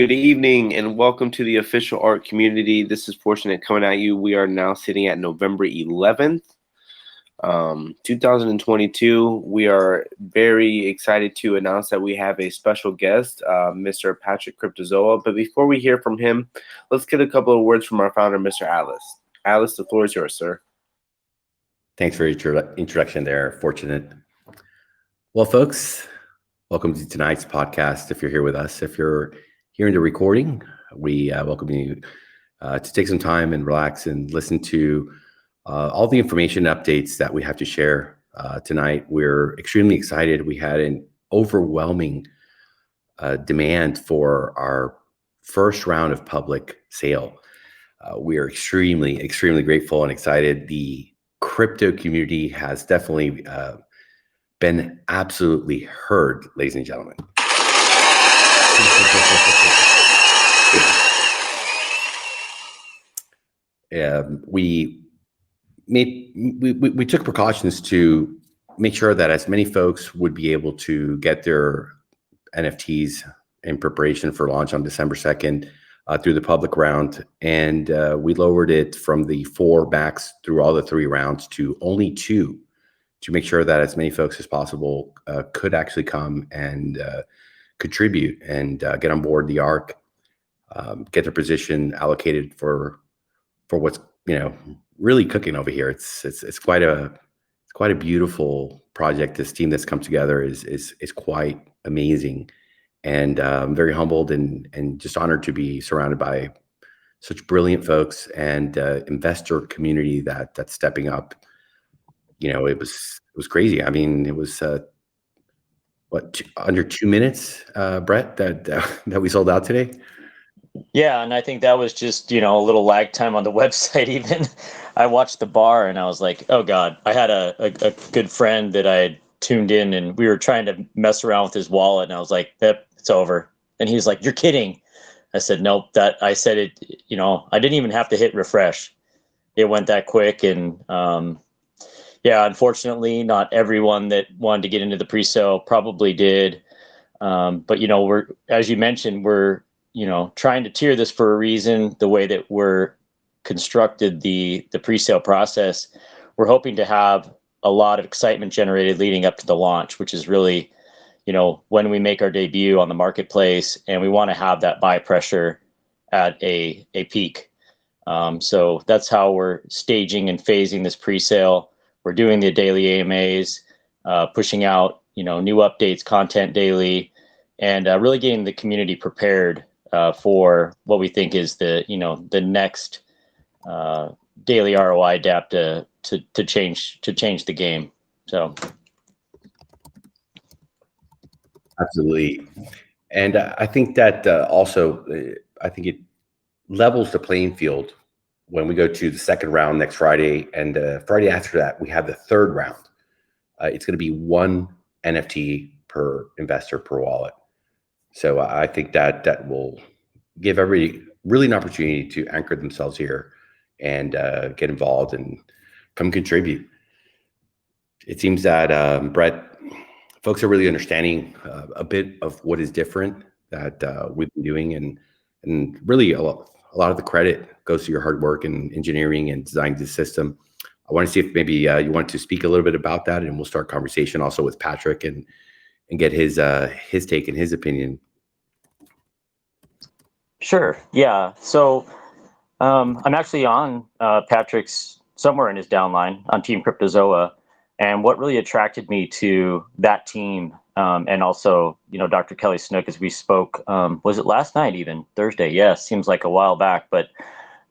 Good evening and welcome to the official ARK community. This is Fortunate coming at you. We are now sitting at November 11th, 2022. We are very excited to announce that we have a special guest, Mr. Patrick Cryptozoa. But before we hear from him, let's get a couple of words from our founder, Mr. Atlas. Atlas, the floor is yours, sir. Thanks for your introduction there, Fortunate. Well, folks, welcome to tonight's podcast. If you're here with us, if you're hearing the recording, we welcome you to take some time and relax and listen to all the information updates that we have to share tonight. We're extremely excited. We had an overwhelming demand for our first round of public sale. We are extremely, extremely grateful and excited. The crypto community has definitely been absolutely heard, ladies and gentlemen. We took precautions to make sure that as many folks would be able to get their NFTs in preparation for launch on December 2nd through the public round. And we lowered it from the 4 backs through all the 3 rounds to only 2 to make sure that as many folks as possible could actually come and contribute and get on board the ARK, get their position allocated for what's really cooking over here. It's quite a beautiful project. This team that's come together is quite amazing, and I'm very humbled and just honored to be surrounded by such brilliant folks and investor community that's stepping up. It was crazy. I mean, it was under 2 minutes, Brett, that we sold out today. Yeah, and I think that was just, a little lag time on the website even. I watched the bar and I was like, oh God, I had a good friend that I had tuned in and we were trying to mess around with his wallet and I was like, yep, it's over. And he was like, you're kidding. I said, nope, I said it, I didn't even have to hit refresh. It went that quick. And yeah, unfortunately, not everyone that wanted to get into the pre-sale probably did. But, we're, as you mentioned, we're, trying to tier this for a reason. The way that we're constructed the pre-sale process, we're hoping to have a lot of excitement generated leading up to the launch, which is really, when we make our debut on the marketplace, and we want to have that buy pressure at a peak. So that's how we're staging and phasing this pre-sale. We're doing the daily AMAs, pushing out, new updates, content daily, and really getting the community prepared for what we think is the next daily ROI DApp to change the game. So, absolutely, and I think that also I think it levels the playing field when we go to the second round next Friday, and Friday after that, we have the third round. It's going to be 1 NFT per investor per wallet. So I think that will give everybody really an opportunity to anchor themselves here and get involved and come contribute. It seems that, Brett, folks are really understanding a bit of what is different that we've been doing, and really a lot of the credit goes to your hard work and engineering and designing the system. I want to see if maybe you want to speak a little bit about that, and we'll start conversation also with Patrick and get his take and his opinion. Sure. Yeah. So I'm actually on Patrick's somewhere in his downline on Team Cryptozoa, and what really attracted me to that team, and also Dr. Kelly Snook, as we spoke, was it last night, even Thursday? Yes, seems like a while back, but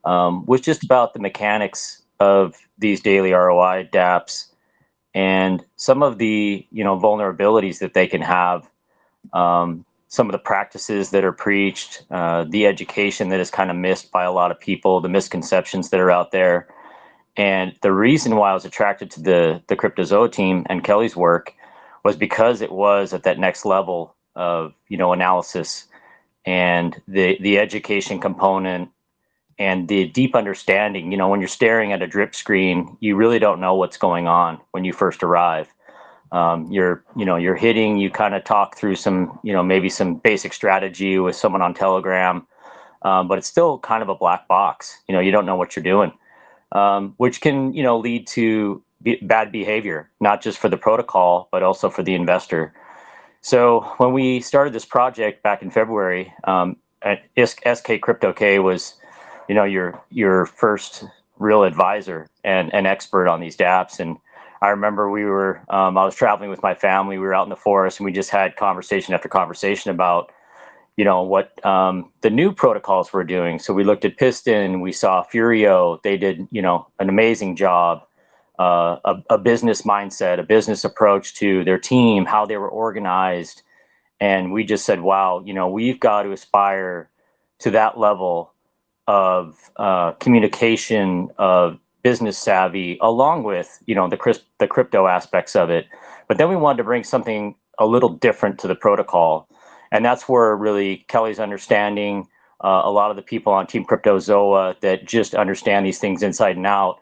was just about the mechanics of these daily ROI DApps and some of the vulnerabilities that they can have, some of the practices that are preached, the education that is kind of missed by a lot of people, the misconceptions that are out there. And the reason why I was attracted to the Cryptozoa team and Kelly's work was because it was at that next level of analysis and the education component and the deep understanding. When you're staring at a drip screen, you really don't know what's going on when you first arrive. You're hitting, you kind of talk through some, maybe some basic strategy with someone on Telegram, but it's still kind of a black box. You don't know what you're doing, which can, lead to bad behavior, not just for the protocol, but also for the investor. So when we started this project back in February, SK Crypto K was, your first real advisor and an expert on these dApps. And I remember I was traveling with my family. We were out in the forest, and we just had conversation after conversation about, what the new protocols were doing. So we looked at Piston, we saw Furio. They did, an amazing job. A business mindset, a business approach to their team, how they were organized. And we just said, wow, we've got to aspire to that level of communication, of business savvy, along with, the crypto aspects of it. But then we wanted to bring something a little different to the protocol. And that's where really Kelly's understanding, a lot of the people on Team Cryptozoa that just understand these things inside and out.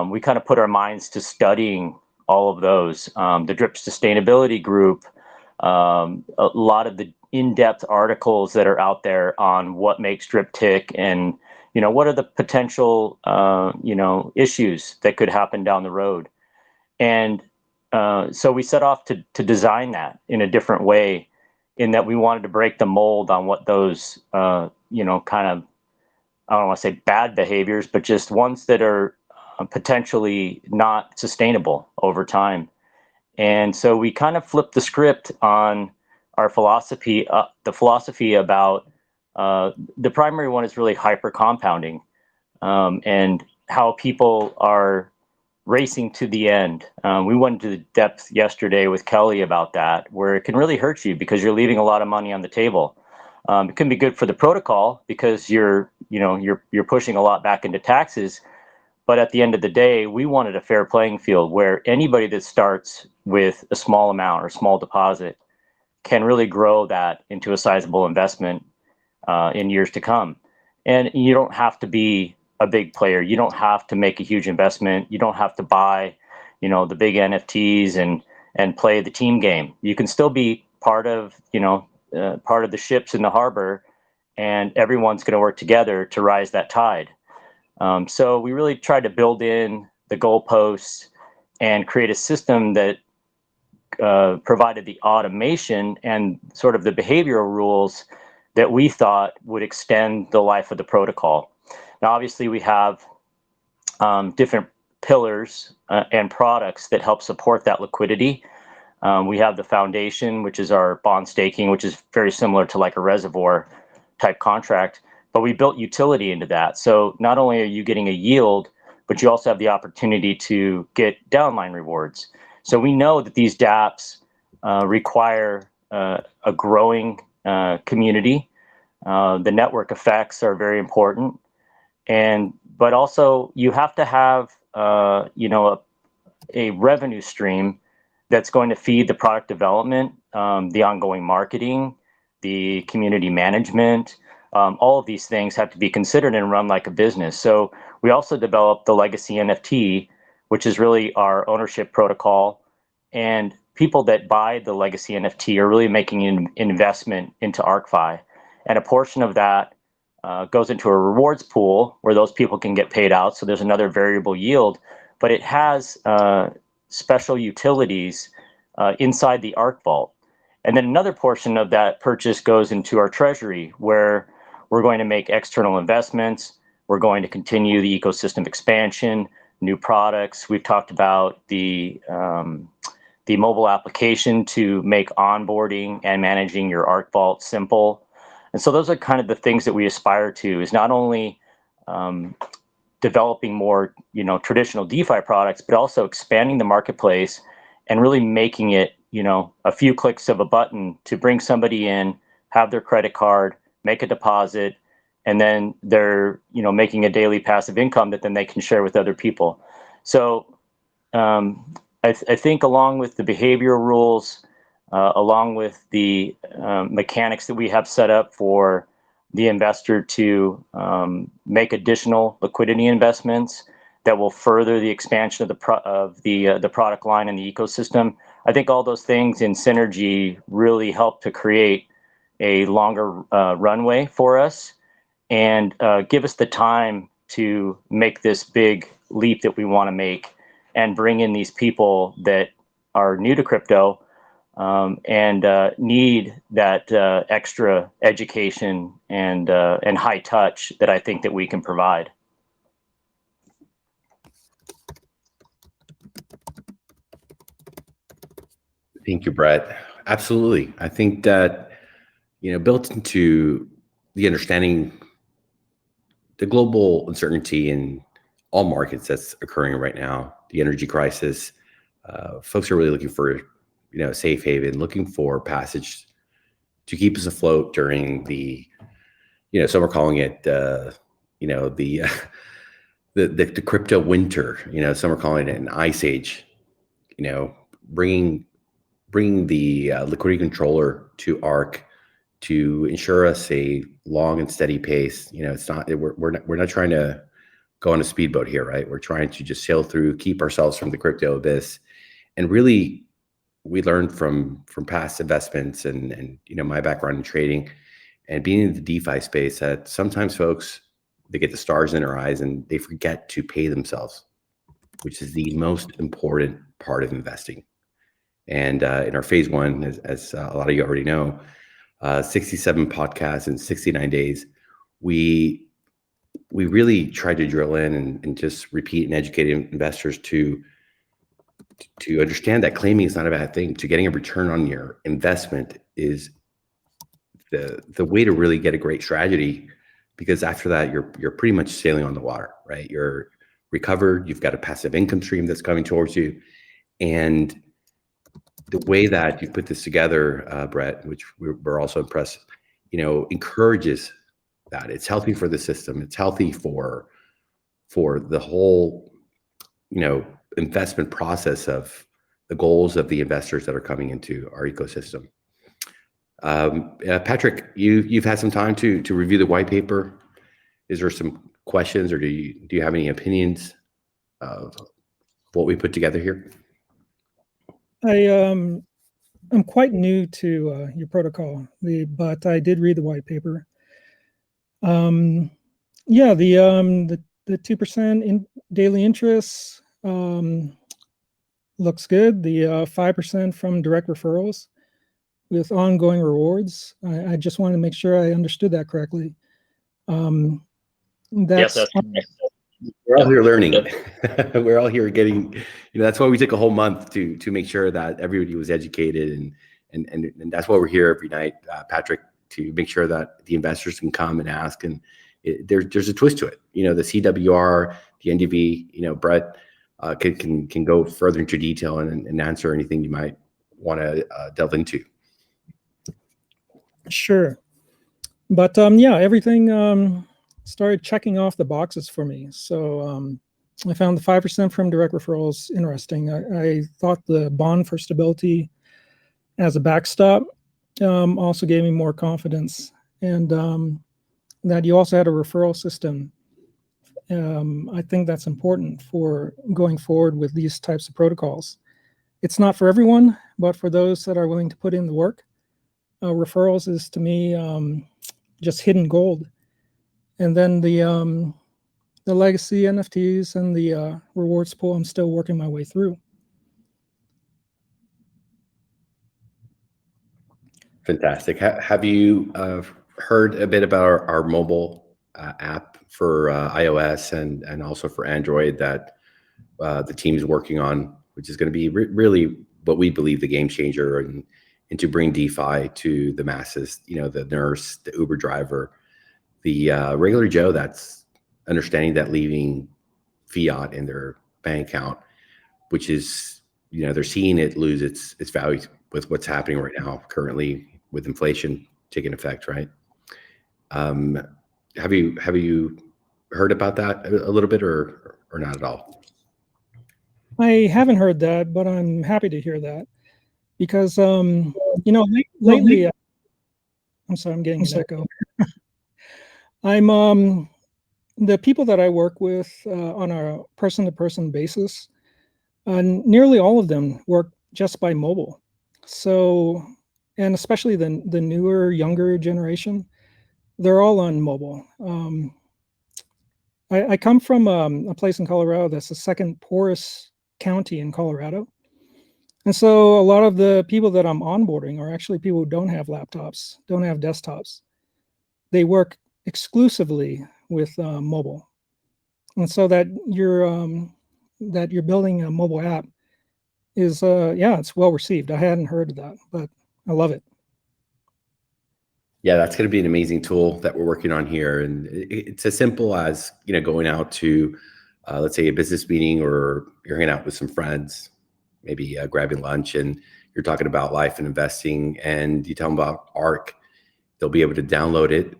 We kind of put our minds to studying all of those. The Drip Sustainability Group, a lot of the in-depth articles that are out there on what makes Drip tick, and what are the potential issues that could happen down the road. And so we set off to design that in a different way, in that we wanted to break the mold on what those kind of, I don't want to say bad behaviors, but just ones that are potentially not sustainable over time. And so we kind of flipped the script on our philosophy, the philosophy about the primary one is really hyper compounding, and how people are racing to the end. We went into the depth yesterday with Kelly about that, where it can really hurt you because you're leaving a lot of money on the table. It can be good for the protocol because you're pushing a lot back into taxes. But at the end of the day, we wanted a fair playing field where anybody that starts with a small amount or small deposit can really grow that into a sizable investment in years to come. And you don't have to be a big player. You don't have to make a huge investment. You don't have to buy, the big NFTs and play the team game. You can still be part of the ships in the harbor, and everyone's going to work together to rise that tide. So we really tried to build in the goalposts and create a system that provided the automation and sort of the behavioral rules that we thought would extend the life of the protocol. Now, obviously, we have different pillars and products that help support that liquidity. We have the foundation, which is our bond staking, which is very similar to like a reservoir type contract. But we built utility into that. So not only are you getting a yield, but you also have the opportunity to get downline rewards. So we know that these dApps require a growing community. The network effects are very important, but also you have to have a revenue stream that's going to feed the product development, the ongoing marketing, the community management. All of these things have to be considered and run like a business. So we also developed the legacy NFT, which is really our ownership protocol. And people that buy the legacy NFT are really making an investment into ArkFi. And a portion of that goes into a rewards pool where those people can get paid out. So there's another variable yield, but it has special utilities inside the Ark Vault. And then another portion of that purchase goes into our treasury, where we're going to make external investments. We're going to continue the ecosystem expansion, new products. We've talked about the mobile application to make onboarding and managing your Ark Vault simple. And so those are kind of the things that we aspire to, is not only developing more, traditional DeFi products, but also expanding the marketplace and really making it, a few clicks of a button to bring somebody in, have their credit card, make a deposit, and then they're, making a daily passive income that then they can share with other people. So I think along with the behavioral rules, along with the mechanics that we have set up for the investor to make additional liquidity investments that will further the expansion of the product line and the ecosystem, I think all those things in synergy really help to create a longer runway for us and give us the time to make this big leap that we want to make and bring in these people that are new to crypto and need that extra education and high touch that I think that we can provide. Thank you, Brett. Absolutely. I think that, built into the understanding the global uncertainty in all markets that's occurring right now, the energy crisis, folks are really looking for, a safe haven, looking for passage to keep us afloat during the, some are calling it, the crypto winter, some are calling it an ice age, bringing the liquidity controller to ARK to ensure us a long and steady pace. It's not, we're not trying to go on a speedboat here, right? We're trying to just sail through, keep ourselves from the crypto abyss. And really, we learned from past investments and my background in trading and being in the DeFi space that sometimes folks, they get the stars in their eyes and they forget to pay themselves, which is the most important part of investing. And in our phase one, as a lot of you already know, 67 podcasts in 69 days, we really tried to drill in and just repeat and educate investors to understand that claiming is not a bad thing. To getting a return on your investment is the way to really get a great strategy, because after that you're pretty much sailing on the water, right? You're recovered, you've got a passive income stream that's coming towards you, and the way that you put this together, Brett, which we're also impressed, encourages that. It's healthy for the system. It's healthy for the whole, investment process of the goals of the investors that are coming into our ecosystem. Patrick, you've had some time to review the white paper. Is there some questions, or do you have any opinions of what we put together here? I'm quite new to your protocol, but I did read the white paper. The 2% in daily interest looks good. The 5% from direct referrals with ongoing rewards. I just wanted to make sure I understood that correctly. Yes, we're all here learning. We're all here getting, that's why we took a whole month to make sure that everybody was educated, and that's why we're here every night, Patrick, to make sure that the investors can come and ask. And there's a twist to it. The CWR, the NDV, Brett can go further into detail and answer anything you might want to delve into. Sure. But everything started checking off the boxes for me. So I found the 5% from direct referrals interesting. I thought the bond for stability as a backstop also gave me more confidence, and that you also had a referral system. I think that's important for going forward with these types of protocols. It's not for everyone, but for those that are willing to put in the work, referrals is, to me, just hidden gold. And then the legacy NFTs and the rewards pool, I'm still working my way through. Fantastic. Have you heard a bit about our mobile app for iOS and also for Android that the team is working on, which is going to be really what we believe the game changer and to bring DeFi to the masses, the nurse, the Uber driver, the regular Joe that's understanding that leaving fiat in their bank account, which is, they're seeing it lose its value with what's happening right now currently with inflation taking effect, right? Have you heard about that a little bit or not at all? I haven't heard that, but I'm happy to hear that, because lately, I'm sorry, I'm getting an echo. I'm the people that I work with on a person-to-person basis, nearly all of them work just by mobile. So, and especially the newer, younger generation, they're all on mobile. I come from a place in Colorado that's the second poorest county in Colorado. And so a lot of the people that I'm onboarding are actually people who don't have laptops, don't have desktops. They work exclusively with mobile. And so that you're building a mobile app is, it's well received. I hadn't heard of that, but I love it. Yeah, that's going to be an amazing tool that we're working on here. And it's as simple as, going out to, let's say, a business meeting, or you're hanging out with some friends, maybe grabbing lunch, and you're talking about life and investing, and you tell them about ARK. They'll be able to download it.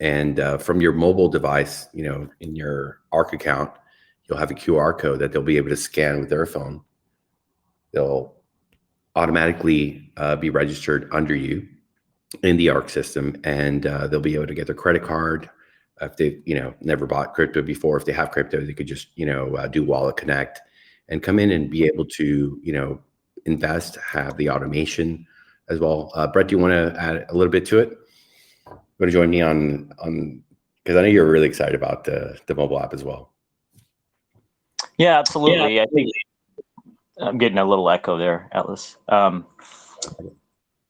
And from your mobile device, in your ARK account, you'll have a QR code that they'll be able to scan with their phone. They'll automatically be registered under you in the ARK system, and they'll be able to get their credit card. If they've never bought crypto before, if they have crypto, they could just do Wallet Connect and come in and be able to invest, have the automation as well. Brett, do you want to add a little bit to it? You want to join me on because I know you're really excited about the mobile app as well. Yeah, absolutely. Yeah. I think I'm getting a little echo there, Atlas.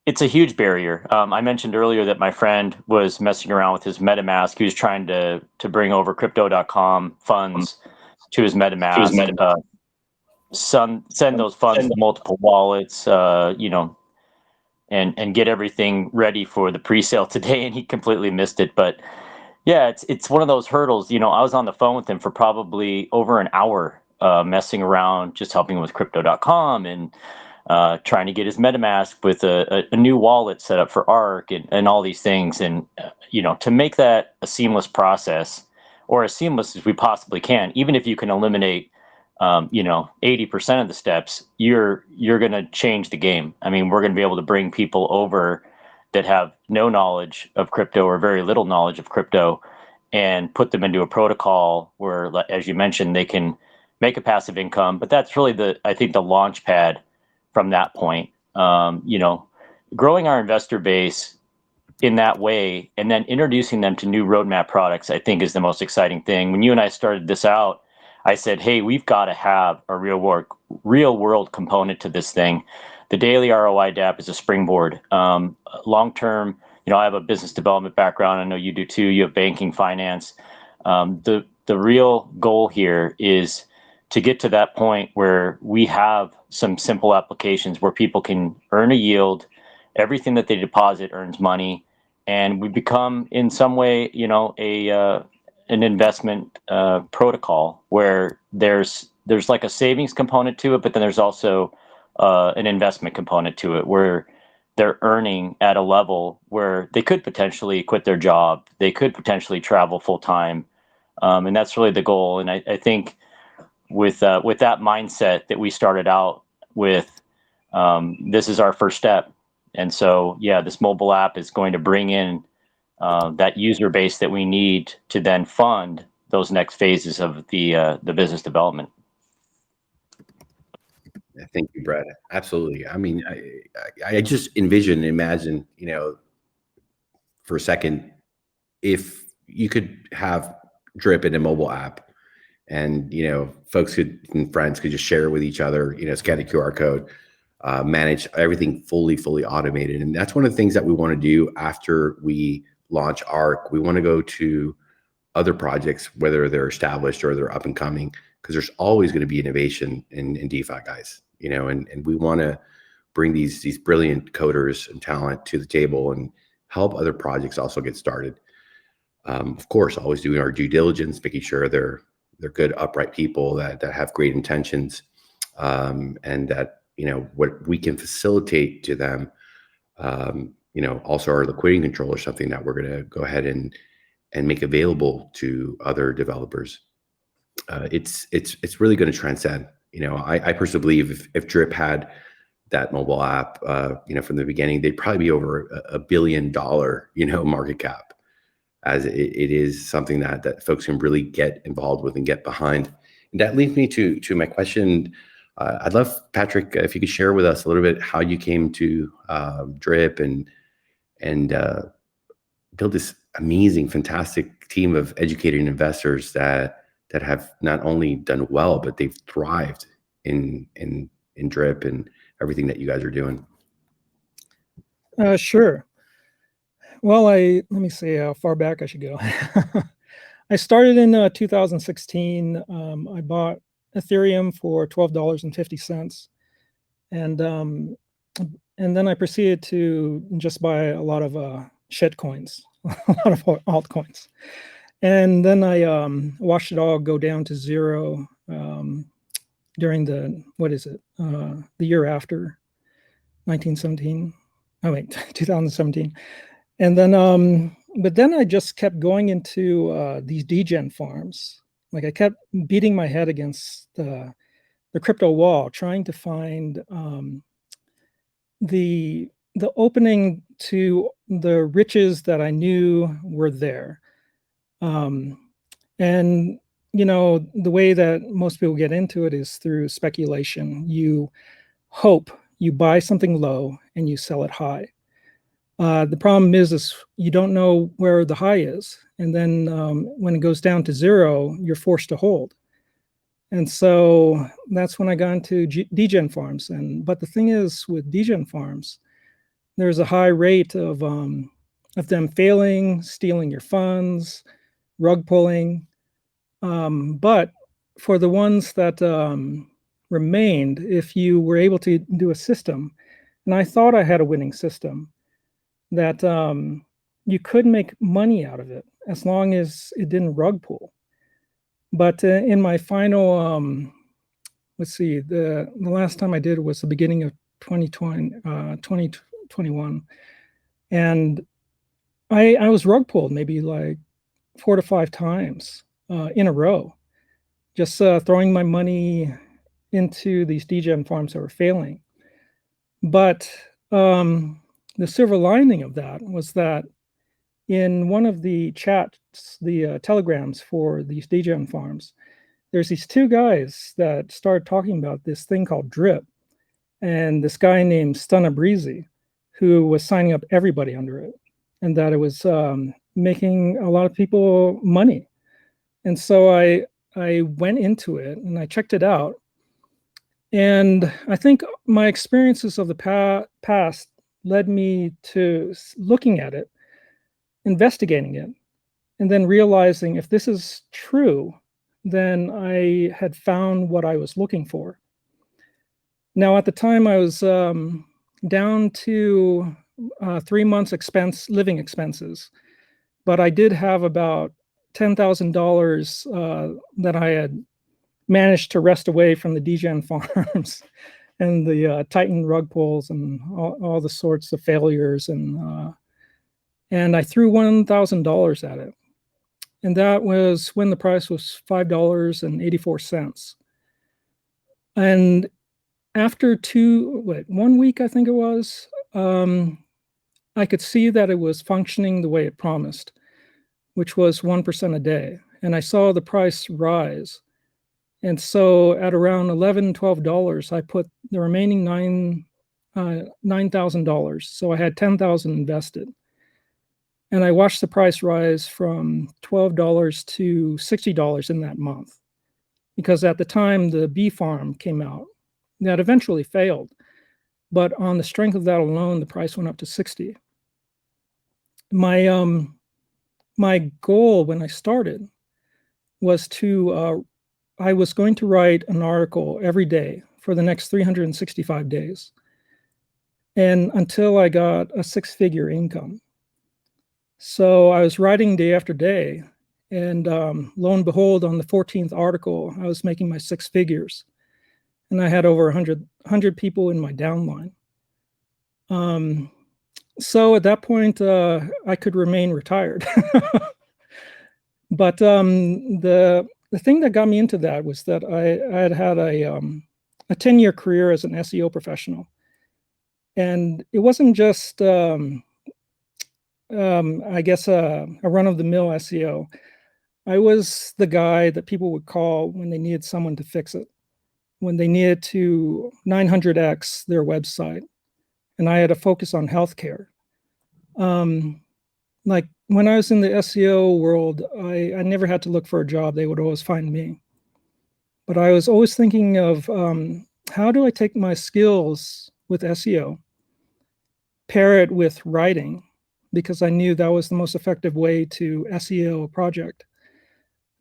It's a huge barrier. I mentioned earlier that my friend was messing around with his MetaMask. He was trying to bring over crypto.com funds to his MetaMask, send those funds to multiple wallets, and get everything ready for the pre-sale today, and he completely missed it. But yeah, it's one of those hurdles. I was on the phone with him for probably over an hour, messing around, just helping with crypto.com and trying to get his MetaMask with a new wallet set up for ARK and all these things. And, to make that a seamless process, or as seamless as we possibly can, even if you can eliminate 80% of the steps, you're going to change the game. I mean, we're going to be able to bring people over that have no knowledge of crypto or very little knowledge of crypto, and put them into a protocol where, as you mentioned, they can make a passive income. But that's really I think the launch pad from that point. Growing our investor base in that way, and then introducing them to new roadmap products, I think is the most exciting thing. When you and I started this out, I said, hey, we've got to have a real world component to this thing. The daily ROI DApp is a springboard. Long term, I have a business development background. I know you do too. You have banking, finance. The real goal here is to get to that point where we have some simple applications where people can earn a yield, everything that they deposit earns money, and we become in some way, an investment protocol where there's like a savings component to it, but then there's also an investment component to it where they're earning at a level where they could potentially quit their job, they could potentially travel full time, and that's really the goal. And I think with that mindset that we started out with, this is our first step. And so, yeah, this mobile app is going to bring in that user base that we need to then fund those next phases of the business development. Thank you, Brett. Absolutely. I mean, I just imagine, for a second, if you could have Drip in a mobile app, and folks and friends could just share with each other, scan a QR code, manage everything fully automated. And that's one of the things that we want to do after we launch ARK. We want to go to other projects, whether they're established or they're up and coming, because there's always going to be innovation in DeFi, guys. And we want to bring these brilliant coders and talent to the table and help other projects also get started. Of course, always doing our due diligence, making sure they're good, upright people that have great intentions, and that what we can facilitate to them. Also our liquidity control is something that we're going to go ahead and make available to other developers. It's really going to transcend. I personally believe if Drip had that mobile app, from the beginning, they'd probably be over $1 billion, market cap, as it is something that folks can really get involved with and get behind. And that leads me to my question I'd love, Patrick, if you could share with us a little bit how you came to Drip and build this amazing, fantastic team of educated investors that have not only done well, but they've thrived in Drip and everything that you guys are doing. Sure. Well, let me see how far back I should go. I started in 2016. I bought Ethereum for $12.50, and then I proceeded to just buy a lot of shit coins, a lot of altcoins, and then I watched it all go down to zero during the the year after 1917. Oh wait, 2017, and then but then I just kept going into these degen farms. Like I kept beating my head against the crypto wall, trying to find the opening to the riches that I knew were there. And you know, the way that most people get into it is through speculation. You hope, you buy something low and you sell it high. The problem is you don't know where the high is. And then when it goes down to zero, you're forced to hold. And so that's when I got into degen farms. But the thing is with degen farms, there's a high rate of them failing, stealing your funds, rug pulling. But for the ones that remained, if you were able to do a system, and I thought I had a winning system, that you could make money out of it as long as it didn't rug pull. But in my final, let's see, the last time I did was the beginning of 2021. And I was rug pulled maybe like 4 to 5 times in a row, just throwing my money into these degen farms that were failing. But the silver lining of that was that in one of the chats, the telegrams for these degen farms, there's these 2 guys that started talking about this thing called Drip, and this guy named Stunabrizi, who was signing up everybody under it, and that it was making a lot of people money. And so I went into it and I checked it out. And I think my experiences of the past led me to looking at it, investigating it, and then realizing if this is true, then I had found what I was looking for. Now, at the time, I was down to 3 months living expenses, but I did have about $10,000 that I had managed to wrest away from the degen farms and the Titan rug pulls and all the sorts of failures, and I threw $1,000 at it, and that was when the price was $5.84. And after 1 week, I think it was, I could see that it was functioning the way it promised, which was 1% a day, and I saw the price rise. And so at around $11, $12, I put the remaining $9,000. So I had $10,000 invested. And I watched the price rise from $12 to $60 in that month. Because at the time, the bee farm came out. That eventually failed. But on the strength of that alone, the price went up to 60. My goal when I started was I was going to write an article every day for the next 365 days, and until I got a 6-figure income. So I was writing day after day, and lo and behold, on the 14th article, I was making my 6 figures, and I had over 100 people in my downline. So at that point, I could remain retired. But the thing that got me into that was that I had a 10-year career as an SEO professional. And it wasn't just, I guess, a run-of-the-mill SEO. I was the guy that people would call when they needed someone to fix it. when they needed to 900x their website, and I had to focus on healthcare. Like when I was in the SEO world, I never had to look for a job. They would always find me. But I was always thinking of how do I take my skills with SEO, pair it with writing, because I knew that was the most effective way to SEO a project,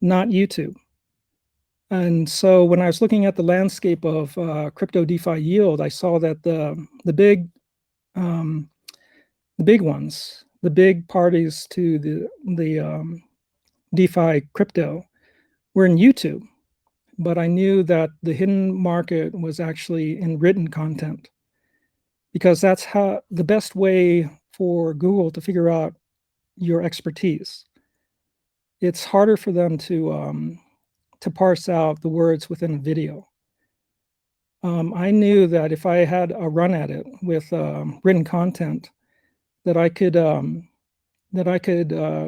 not YouTube. And so when I was looking at the landscape of crypto DeFi yield, I saw that the big ones, the big parties to the DeFi crypto were in YouTube. But I knew that the hidden market was actually in written content, because that's how the best way for Google to figure out your expertise. It's harder for them to parse out the words within a video. I knew that if I had a run at it with written content, that I could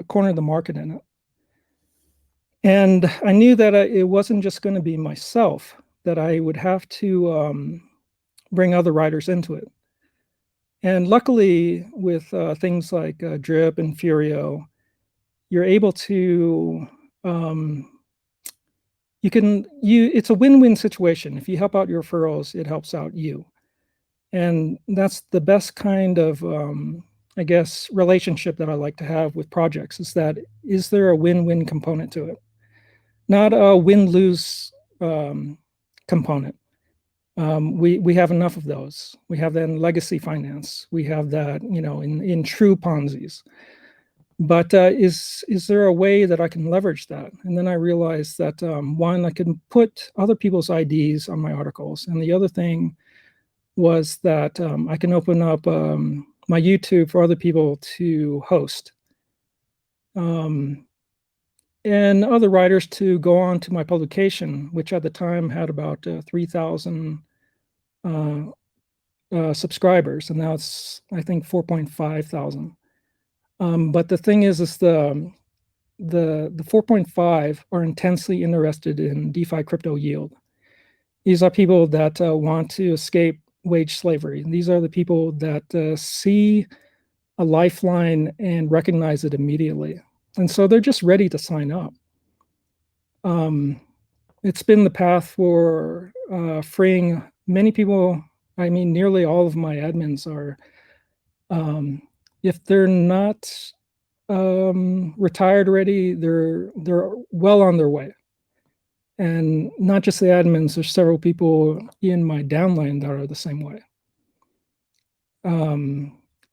corner the market in it. And I knew that it wasn't just going to be myself, that I would have to bring other writers into it. And luckily, with things like Drip and Furio, you're able to, it's a win-win situation. If you help out your referrals, it helps out you. And that's the best kind of, I guess, relationship that I like to have with projects, is that, is there a win-win component to it? Not a win-lose component. We have enough of those. We have that in legacy finance. We have that, in true Ponzi's. But is there a way that I can leverage that? And then I realized that one, I can put other people's IDs on my articles, and the other thing was that I can open up my YouTube for other people to host. And other writers to go on to my publication, which at the time had about 3,000 subscribers, and now it's, I think, 4,500. But the thing is the 4.5 are intensely interested in DeFi crypto yield. These are people that want to escape wage slavery. These are the people that see a lifeline and recognize it immediately. And so they're just ready to sign up. It's been the path for freeing many people. I mean, nearly all of my admins are, if they're not retired already, they're well on their way. And not just the admins, there's several people in my downline that are the same way.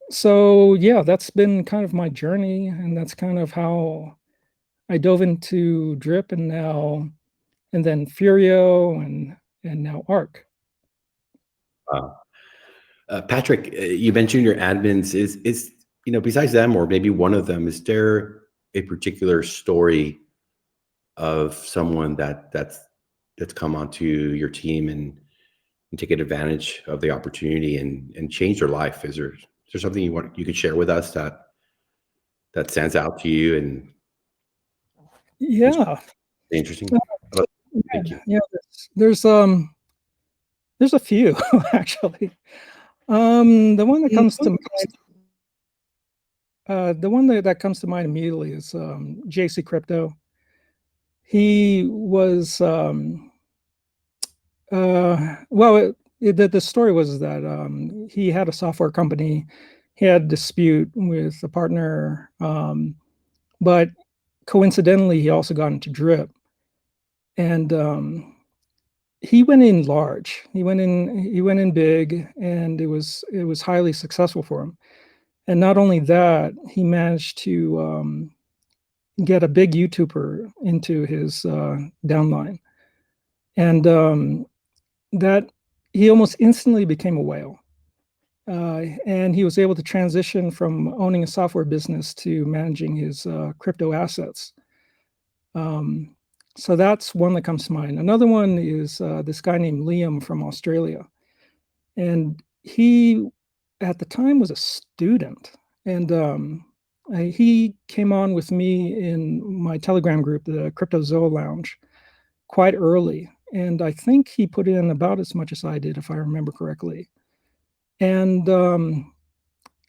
So yeah, that's been kind of my journey, and that's kind of how I dove into Drip, and then Furio, and now ARK. Wow. Patrick, you mentioned your admins. Is besides them, or maybe one of them, is there a particular story of someone that's come onto your team and taken advantage of the opportunity and changed their life? Is there something you could share with us that stands out to you? And yeah, interesting. Thank you. Yeah, there's a few actually. The one that comes to that comes to mind immediately is JC Crypto. He was the story was that he had a software company. He had a dispute with a partner, but coincidentally, he also got into Drip, and he went in large. He went in big, and it was highly successful for him. And not only that, he managed to get a big YouTuber into his downline, and that he almost instantly became a whale. And he was able to transition from owning a software business to managing his crypto assets. So that's one that comes to mind. Another one is this guy named Liam from Australia. And he, at the time, was a student. And he came on with me in my Telegram group, the Cryptozoa Lounge, quite early. and I think he put in about as much as I did, if I remember correctly. And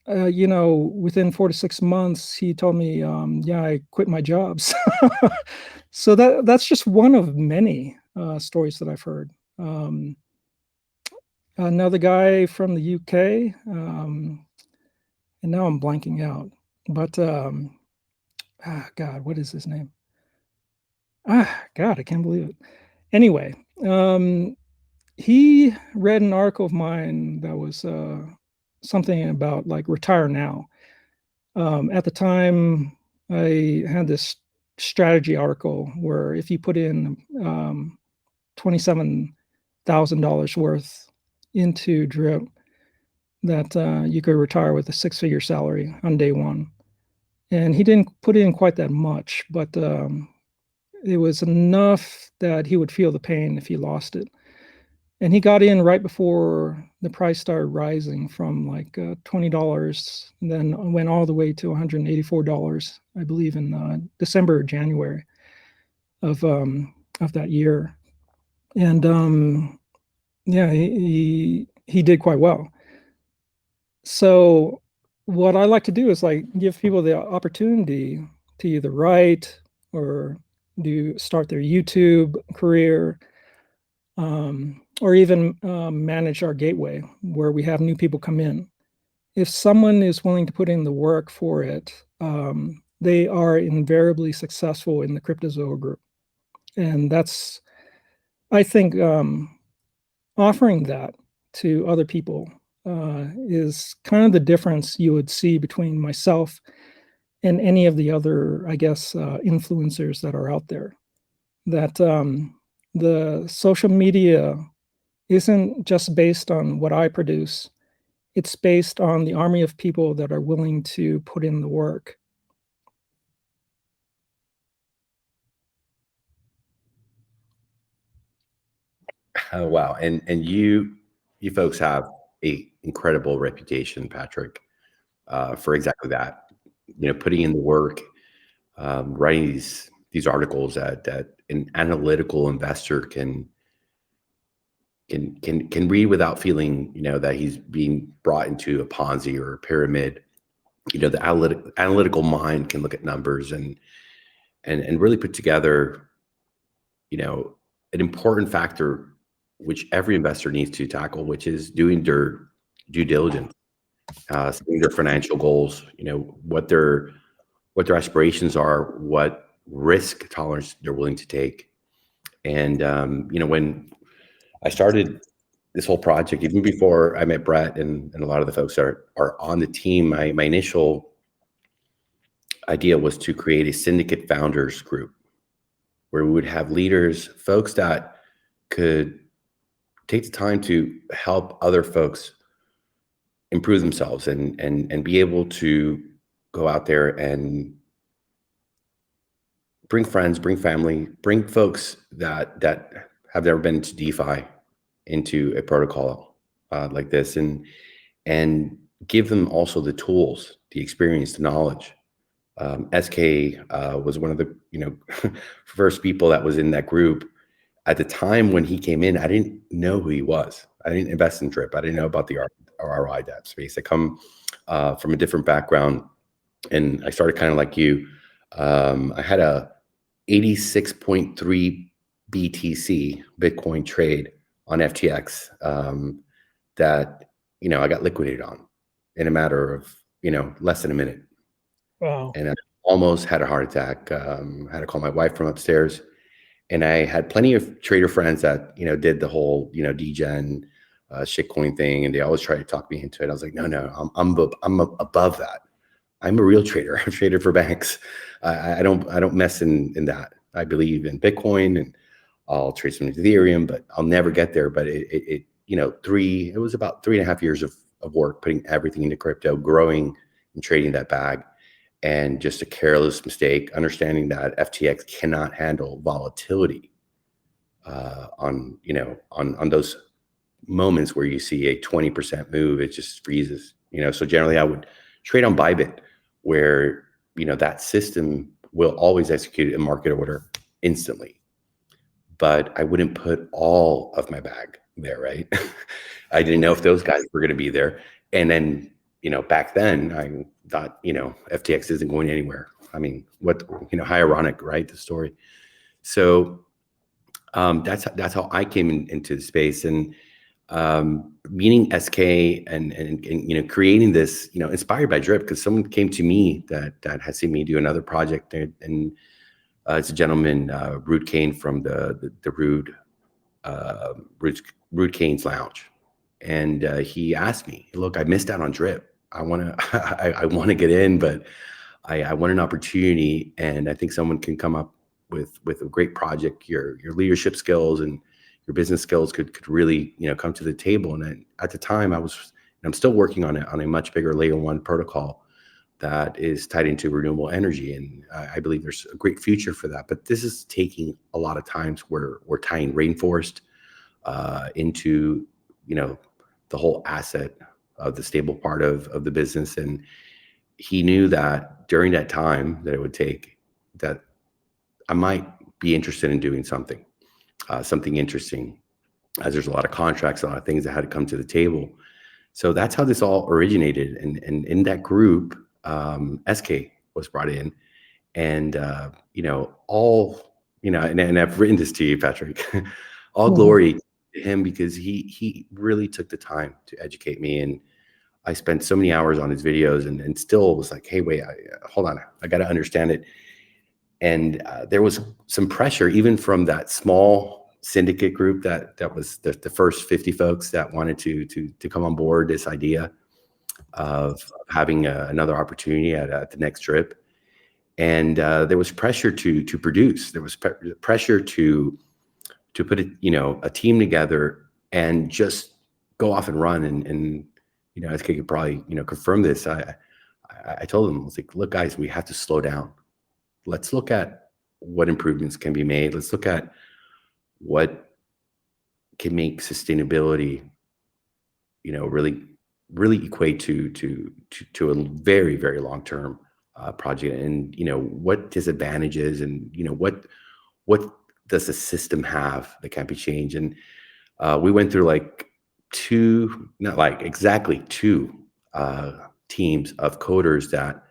within 4 to 6 months, he told me, yeah, I quit my jobs. So that's just one of many stories that I've heard. Another guy from the UK, and now I'm blanking out, but God, what is his name? God, I can't believe it. Anyway, he read an article of mine that was something about like retire now. At the time, I had this strategy article where if you put in $27,000 worth into drip, that you could retire with a 6-figure salary on day one. And he didn't put in quite that much, but it was enough that he would feel the pain if he lost it. And he got in right before the price started rising from like $20, and then went all the way to $184, I believe, in December or January of that year. And yeah, he did quite well. So what I like to do is like give people the opportunity to either write or start their YouTube career, or even manage our gateway where we have new people come in. If someone is willing to put in the work for it, they are invariably successful in the Cryptozoa group. And that's, I think, offering that to other people is kind of the difference you would see between myself and any of the other, I guess, influencers that are out there. That the social media isn't just based on what I produce. It's based on the army of people that are willing to put in the work. Oh, wow. And you folks have a incredible reputation, Patrick, for exactly that. Putting in the work, writing these articles that an analytical investor can read without feeling, that he's being brought into a Ponzi or a pyramid. The analytical mind can look at numbers and really put together, an important factor which every investor needs to tackle, which is doing their due diligence, setting their financial goals, what their aspirations are, what risk tolerance they're willing to take. And, when I started this whole project, even before I met Brett and a lot of the folks that are on the team, my initial idea was to create a syndicate founders group where we would have leaders, folks that could take the time to help other folks improve themselves and be able to go out there and bring friends, bring family, bring folks that have never been into DeFi into a protocol like this, and give them also the tools, the experience, the knowledge. SK was one of the first people that was in that group. At the time when he came in, I didn't know who he was. I didn't invest in Drip. I didn't know about the ROI DApp space. I come from a different background, and I started kind of like you. I had a 86.3 BTC Bitcoin trade on FTX that I got liquidated on in a matter of less than a minute. Wow! And I almost had a heart attack. Had to call my wife from upstairs. And I had plenty of trader friends that, did the whole, degen shitcoin thing. And they always try to talk me into it. I was like, no, I'm above that. I'm a real trader. I've traded for banks. I don't mess in that. I believe in Bitcoin, and I'll trade some Ethereum, but I'll never get there. But it was about 3.5 years of work, putting everything into crypto, growing and trading that bag. And just a careless mistake, understanding that FTX cannot handle volatility on those moments where you see a 20% move, it just freezes. So generally I would trade on Bybit, where that system will always execute a market order instantly. but I wouldn't put all of my bag there, right? I didn't know if those guys were going to be there. And then, back then I thought, FTX isn't going anywhere. I mean, how ironic, right? The story. So that's how I came into the space, and meeting SK and creating this, inspired by Drip, because someone came to me that had seen me do another project, and it's a gentleman, Rude Kane from the Rude Kane's Lounge, and he asked me, "Look, I missed out on Drip. I want to I want to get in, but I want an opportunity, and I think someone can come up with a great project. Your leadership skills and your business skills could really come to the table." And at the time, I'm still working on a much bigger layer 1 protocol that is tied into renewable energy, and I believe there's a great future for that. But this is taking a lot of times where we're tying rainforest into the whole asset of the stable part of the business. And he knew that during that time that it would take, that I might be interested in doing something interesting, as there's a lot of contracts, a lot of things that had to come to the table. So that's how this all originated. And in that group, SK was brought in, and and I've written this to you, Patrick, all glory to him, because he really took the time to educate me. And I spent so many hours on his videos, and still was like, hey, wait, hold on, I got to understand it. And there was some pressure even from that small syndicate group that was the first 50 folks that wanted to come on board this idea of having another opportunity at the next Drip. And there was pressure to produce. There was pressure to put a team together and just go off and run. And SK could probably confirm this. I told them, I was like, look, guys, we have to slow down. Let's look at what improvements can be made. Let's look at what can make sustainability, really equate to a very, very long-term project. And what disadvantages, and what does the system have that can't be changed. And we went through exactly two teams of coders that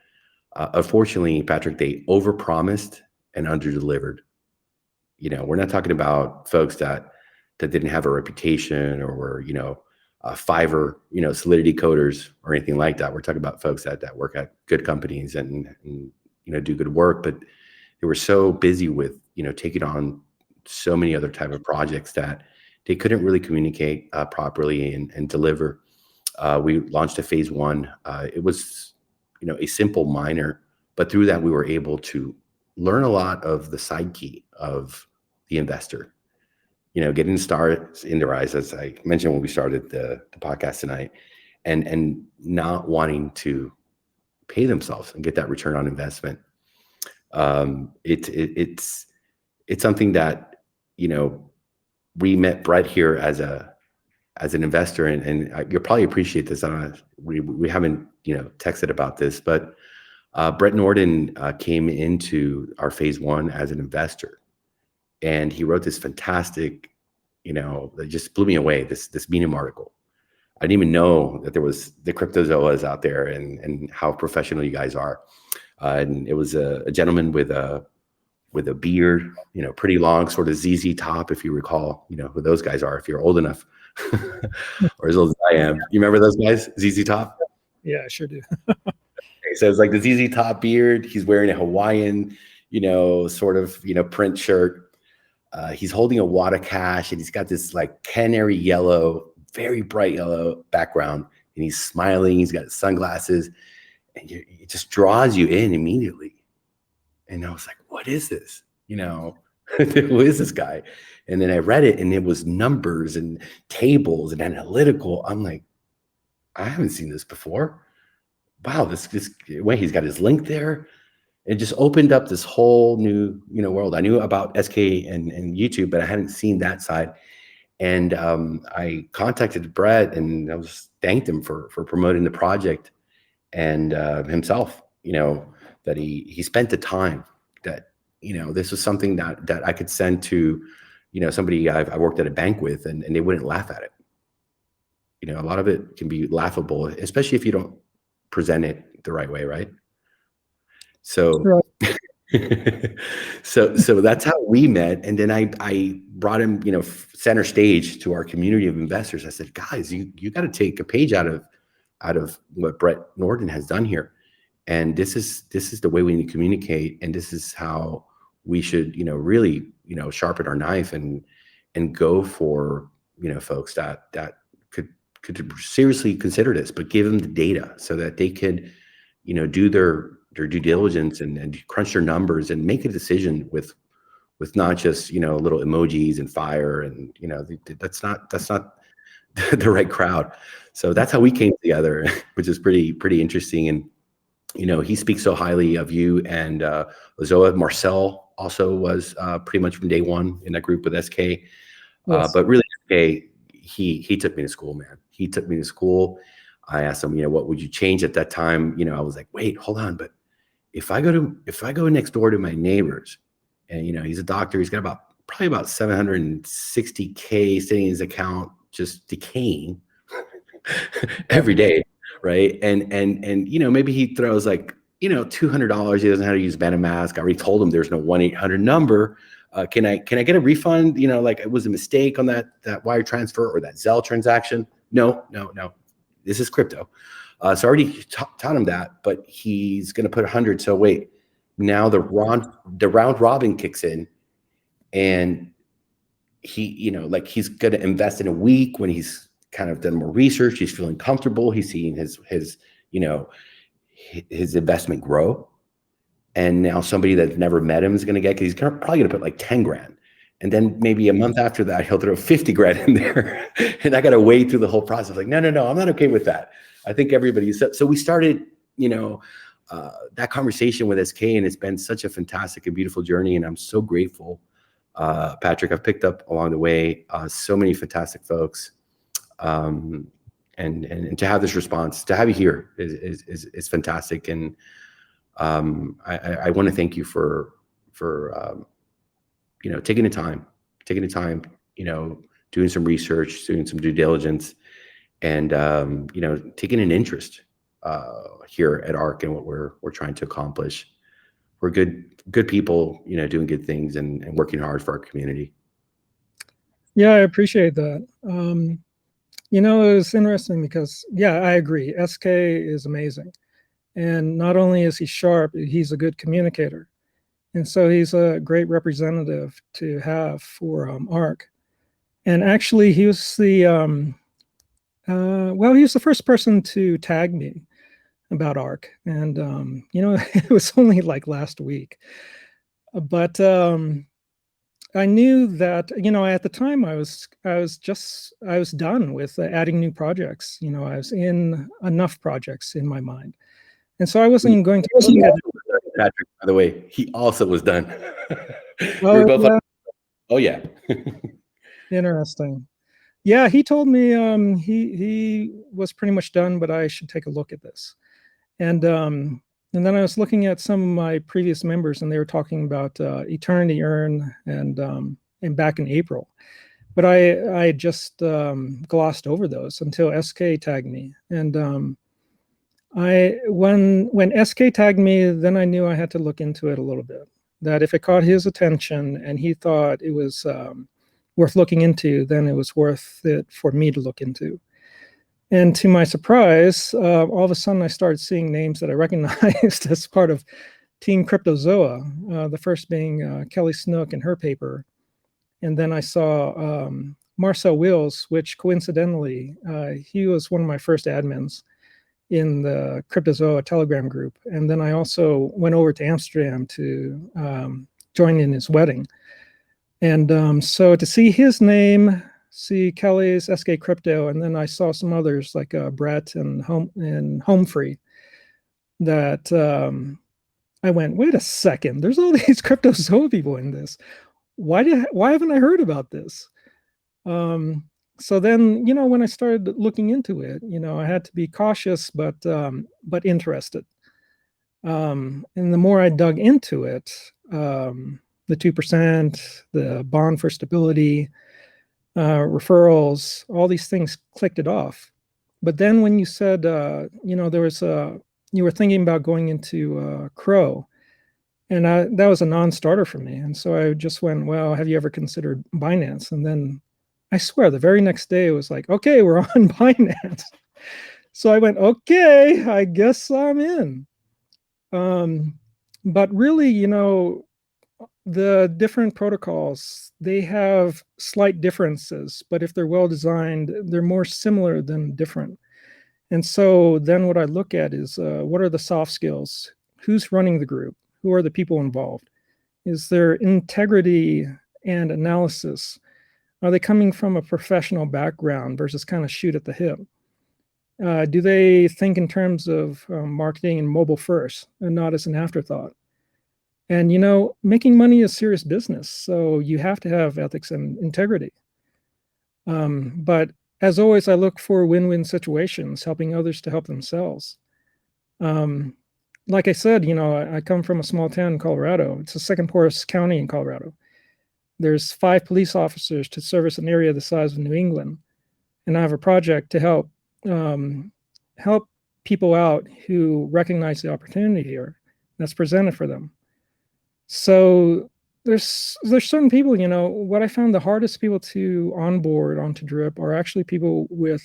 unfortunately, Patrick, they overpromised and underdelivered. We're not talking about folks that didn't have a reputation, or were Fiverr, Solidity coders or anything like that. We're talking about folks that work at good companies and do good work, but they were so busy with taking on so many other type of projects that they couldn't really communicate properly and deliver. We launched a phase 1. It was a simple minor, but through that we were able to learn a lot of the side key of the investor. Getting stars in their eyes, as I mentioned when we started the podcast tonight, and not wanting to pay themselves and get that return on investment. It's something that we met Brett here as an investor, and you'll probably appreciate this. We haven't texted about this, but Brett Norden came into our phase 1 as an investor. And he wrote this fantastic, that just blew me away, this Medium article. I didn't even know that there was the cryptozoas out there, and how professional you guys are. And it was a gentleman with a beard, pretty long, sort of ZZ Top, if you recall, who those guys are, if you're old enough, or as old as I am. You remember those guys, ZZ Top? Yeah, I sure do. So it's like the ZZ Top beard. He's wearing a Hawaiian, sort of, print shirt. He's holding a wad of cash, and he's got this like canary yellow, very bright yellow background, and he's smiling. He's got his sunglasses, and it just draws you in immediately. And I was like, what is this? Who is this guy? And then I read it, and it was numbers and tables and analytical. I'm like, I haven't seen this before. Wow, this way, he's got his link there. It just opened up this whole new, world. I knew about SK and YouTube, but I hadn't seen that side. And I contacted Brett, and I thanked him for promoting the project, and himself, that he spent the time, that this was something that I could send to somebody I worked at a bank with, and they wouldn't laugh at it. A lot of it can be laughable, especially if you don't present it the right way, right? So, so that's how we met. And then I brought him, center stage to our community of investors. I said, guys, you got to take a page out of what Brett Norton has done here. And this is the way we need to communicate. And this is how we should, really, sharpen our knife and go for, folks that could seriously consider this, but give them the data so that they could, do their due diligence and crunch their numbers and make a decision with not just, little emojis and fire and, that's not the right crowd. So that's how we came together, which is pretty interesting. And, he speaks so highly of you and Zoa. Marcel also was pretty much from day one in that group with SK. Yes. But really, SK, he took me to school, man. He took me to school. I asked him, what would you change at that time? I was like, wait, hold on. But if I go next door to my neighbors and, he's a doctor, he's got probably about 760K sitting in his account, just decaying every day. Right. And maybe he throws like, $200. He doesn't know how to use MetaMask. I already told him there's no 1-800 number. Can I get a refund? Like it was a mistake on that wire transfer or that Zelle transaction. No. This is crypto. So I already taught him that, but he's going to put 100. So wait, now the round robin kicks in, and he, he's going to invest in a week when he's kind of done more research. He's feeling comfortable. He's seeing his investment grow. And now somebody that's never met him is going to get, because he's probably going to put like 10 grand. And then maybe a month after that, he'll throw 50 grand in there. And I got to wade through the whole process. Like, no, I'm not okay with that. I think everybody's, so we started, that conversation with SK, and it's been such a fantastic and beautiful journey. And I'm so grateful, Patrick. I've picked up along the way so many fantastic folks. And to have this response, to have you here is fantastic. And I want to thank you for taking the time, doing some research, doing some due diligence, and taking an interest here at ARK and what we're trying to accomplish. We're good people, doing good things and working hard for our community. Yeah, I appreciate that. It was interesting because, I agree. SK is amazing. And not only is he sharp, he's a good communicator. And so he's a great representative to have for ARK. And actually, he was he was the first person to tag me about ARK. And, it was only like last week. But I knew that, at the time I was done with adding new projects. I was in enough projects in my mind. And so I wasn't even going to look at it. Patrick, by the way, he also was done. Oh, both yeah. Oh, yeah. Interesting. Yeah, he told me he was pretty much done, but I should take a look at this. And then I was looking at some of my previous members, and they were talking about Eternity Earn and back in April. But I just glossed over those until SK tagged me. And when SK tagged me, then I knew I had to look into it a little bit. That if it caught his attention and he thought it was worth looking into, then it was worth it for me to look into. And to my surprise, all of a sudden I started seeing names that I recognized as part of Team Cryptozoa, the first being Kelly Snook and her paper. And then I saw Marcel Wills, which coincidentally, he was one of my first admins in the Cryptozoa Telegram group. And then I also went over to Amsterdam to join in his wedding. And so to see his name, see Kelly's SK Crypto, and then I saw some others like Brett and Homefree that I went, wait a second, there's all these Cryptozoa people in this. Why haven't I heard about this? So then, when I started looking into it, I had to be cautious, but interested. And the more I dug into it, the 2%, the bond for stability, referrals, all these things clicked it off. But then when you said, there was you were thinking about going into Crow, and that was a non-starter for me. And so I just went, well, have you ever considered Binance? And then I swear the very next day it was like, okay, we're on Binance. So I went, okay, I guess I'm in. But really, the different protocols, they have slight differences, but if they're well designed, they're more similar than different. And so then what I look at is what are the soft skills? Who's running the group? Who are the people involved? Is there integrity and analysis? Are they coming from a professional background versus kind of shoot at the hip? Do they think in terms of marketing and mobile first and not as an afterthought? And, making money is serious business. So you have to have ethics and integrity. But as always, I look for win-win situations, helping others to help themselves. Like I said, I come from a small town in Colorado. It's the second poorest county in Colorado. There's 5 police officers to service an area the size of New England. And I have a project to help people out who recognize the opportunity here that's presented for them. So there's certain people, what I found the hardest people to onboard onto Drip are actually people with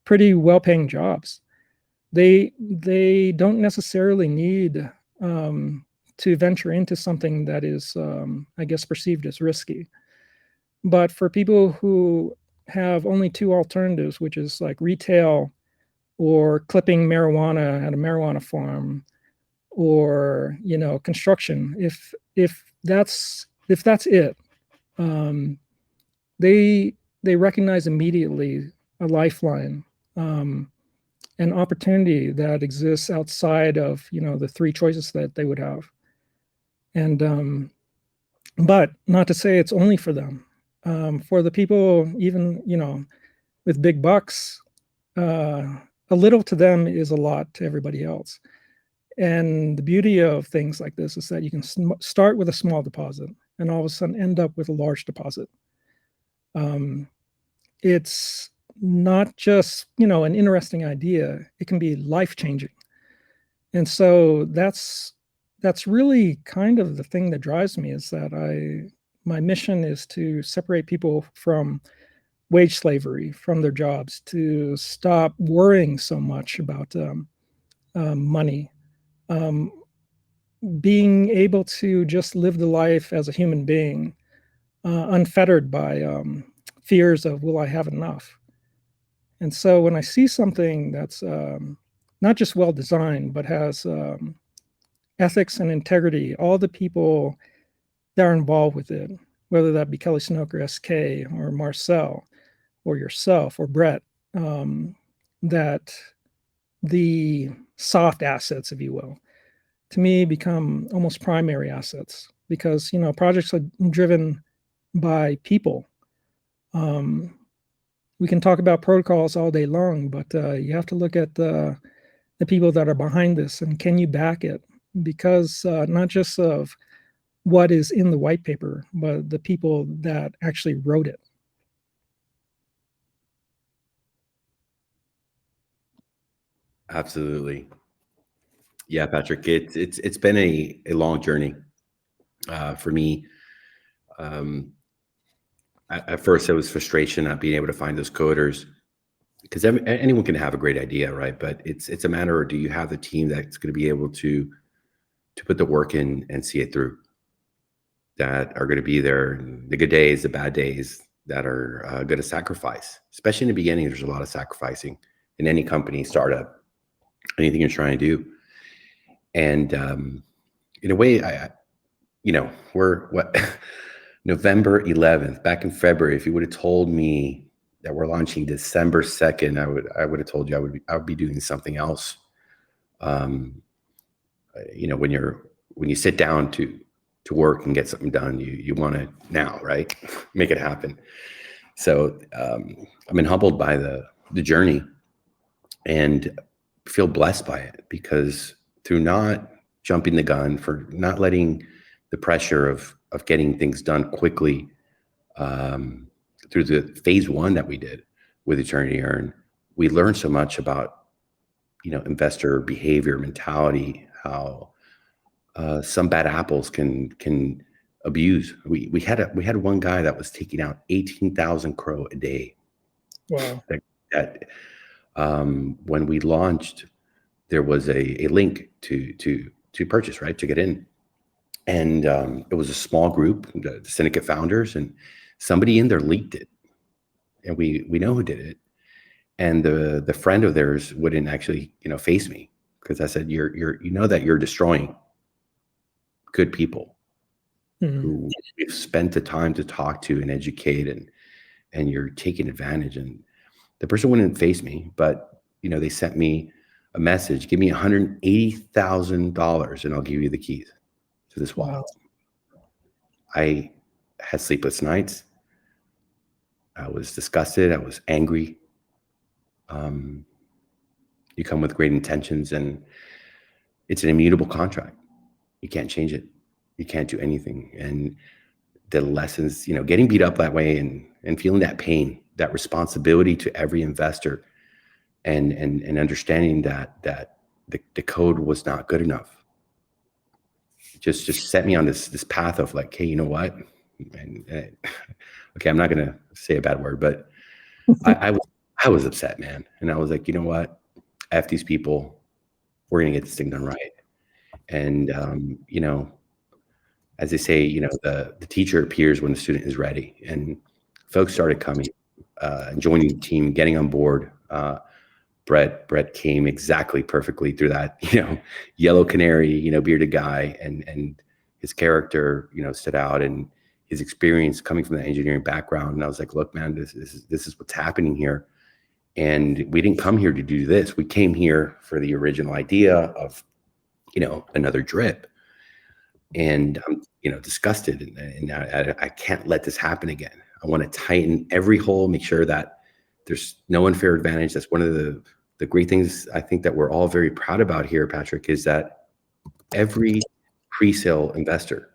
pretty well-paying jobs. They don't necessarily need to venture into something that is, I guess, perceived as risky. But for people who have only 2 alternatives, which is like retail or clipping marijuana at a marijuana farm, or construction, if that's it, they recognize immediately a lifeline, an opportunity that exists outside of the 3 choices that they would have. And but not to say it's only for them. For the people even with big bucks, a little to them is a lot to everybody else. And the beauty of things like this is that you can start with a small deposit and all of a sudden end up with a large deposit. It's not just, an interesting idea. It can be life-changing. And so that's really kind of the thing that drives me, is that my mission is to separate people from wage slavery, from their jobs, to stop worrying so much about money. Being able to just live the life as a human being, unfettered by fears of, will I have enough? And so when I see something that's not just well designed, but has ethics and integrity, all the people that are involved with it, whether that be Kelly Snoker, SK, or Marcel, or yourself, or Brett, that the soft assets, if you will, to me become almost primary assets, because projects are driven by people. We can talk about protocols all day long, but you have to look at the people that are behind this, and can you back it? Because not just of what is in the white paper, but the people that actually wrote it. Absolutely. Yeah, Patrick, it's been a long journey for me. At first, it was frustration not being able to find those coders, because anyone can have a great idea, right? But it's a matter of, do you have the team that's going to be able to put the work in and see it through, that are going to be there, the good days, the bad days, that are going to sacrifice. Especially in the beginning, there's a lot of sacrificing in any company, startup, anything you're trying to do. And in a way, we're November 11th, back in February. If you would have told me that we're launching December 2nd, I would have told you I would be doing something else. When you sit down to work and get something done, you want it now, right? Make it happen. So I've been humbled by the journey, and feel blessed by it, because through not jumping the gun, for not letting the pressure of getting things done quickly through the phase one that we did with Eternity Earn, we learned so much about, investor behavior, mentality, how some bad apples can abuse. We had one guy that was taking out 18,000 crow a day. Wow. That when we launched, there was a link to purchase, right, to get in. And it was a small group, the syndicate founders, and somebody in there leaked it. And we know who did it. And the friend of theirs wouldn't actually, face me, because I said, you're destroying good people who we've spent the time to talk to and educate, and you're taking advantage. And the person wouldn't face me, but they sent me a message: give me $180,000 and I'll give you the keys to this wallet. Wow. I had sleepless nights. I was disgusted. I was angry. You come with great intentions, and it's an immutable contract. You can't change it. You can't do anything. And the lessons, getting beat up that way and feeling that pain, that responsibility to every investor, and understanding that the code was not good enough, just set me on this path of like, hey, you know what? And okay, I'm not gonna say a bad word, but I was upset, man. And I was like, you know what? F these people. We're gonna get this thing done right. And as they say, the teacher appears when the student is ready. And folks started coming, joining the team, getting on board. Brett came exactly perfectly through that, yellow canary, bearded guy, and his character, stood out, and his experience coming from the engineering background. And I was like, look, man, this is what's happening here. And we didn't come here to do this. We came here for the original idea of, another drip. And I'm, disgusted, and I can't let this happen again. I want to tighten every hole, make sure that there's no unfair advantage. That's one of the great things I think that we're all very proud about here, Patrick, is that every pre-sale investor,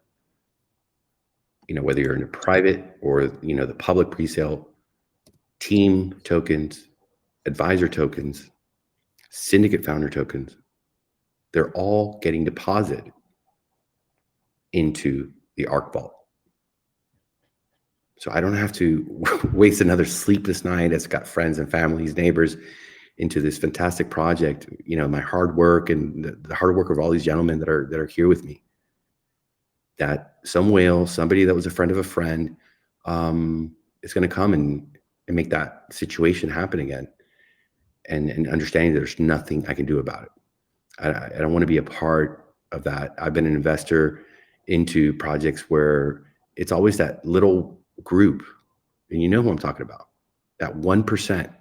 whether you're in a private or, the public pre-sale, team tokens, advisor tokens, syndicate founder tokens, they're all getting deposited into the ARK vault. So I don't have to waste another sleepless night as got friends and families, neighbors into this fantastic project. My hard work and the hard work of all these gentlemen that are here with me. That some whale, somebody that was a friend of a friend, is going to come and make that situation happen again. And understanding that there's nothing I can do about it. I don't want to be a part of that. I've been an investor into projects where it's always that little group, and you know who I'm talking about, that 1%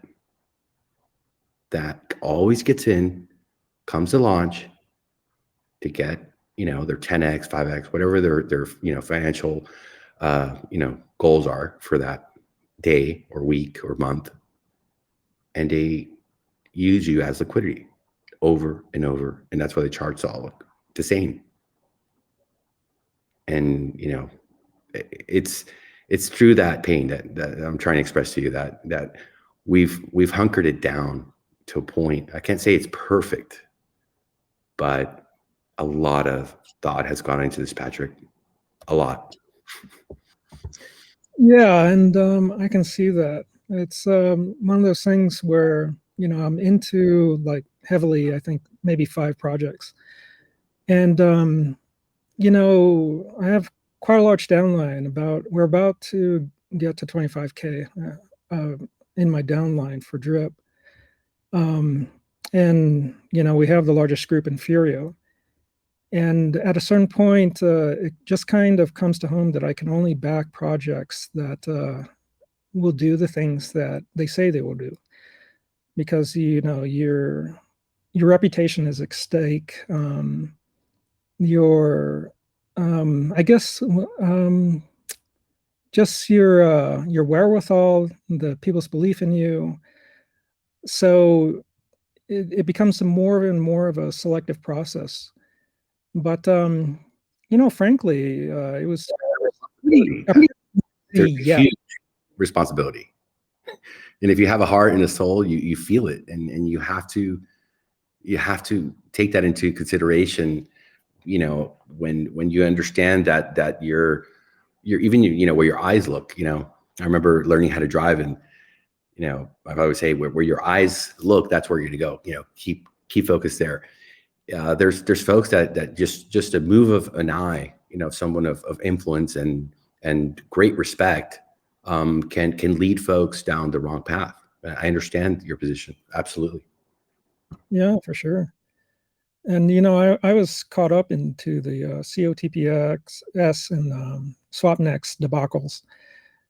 that always gets in, comes to launch to get, their 10x, 5x, whatever their financial, goals are for that day or week or month. And they use you as liquidity over and over. And that's why the charts all look the same. And, it's through that pain that I'm trying to express to you that we've hunkered it down to a point. I can't say it's perfect, but a lot of thought has gone into this, Patrick. A lot. Yeah, and I can see that. It's one of those things where, I'm into like heavily, I think maybe 5 projects. And, I have quite a large downline. We're about to get to 25K in my downline for drip. And, we have the largest group in Furio. And at a certain point, it just kind of comes to home that I can only back projects that will do the things that they say they will do. Because, your reputation is at stake. I guess, just your wherewithal, the people's belief in you. So it becomes more and more of a selective process. But frankly, it was There's a yeah, huge responsibility. And if you have a heart and a soul, you feel it, and you have to take that into consideration. When you understand that you're even where your eyes look. I remember learning how to drive, and I always say where your eyes look, that's where you're gonna go. Keep focused there. There's folks that just a move of an eye, someone of influence and great respect, can lead folks down the wrong path. I understand your position. Absolutely. yeah, for sure. And I was caught up into the COTPS and SwapNext debacles,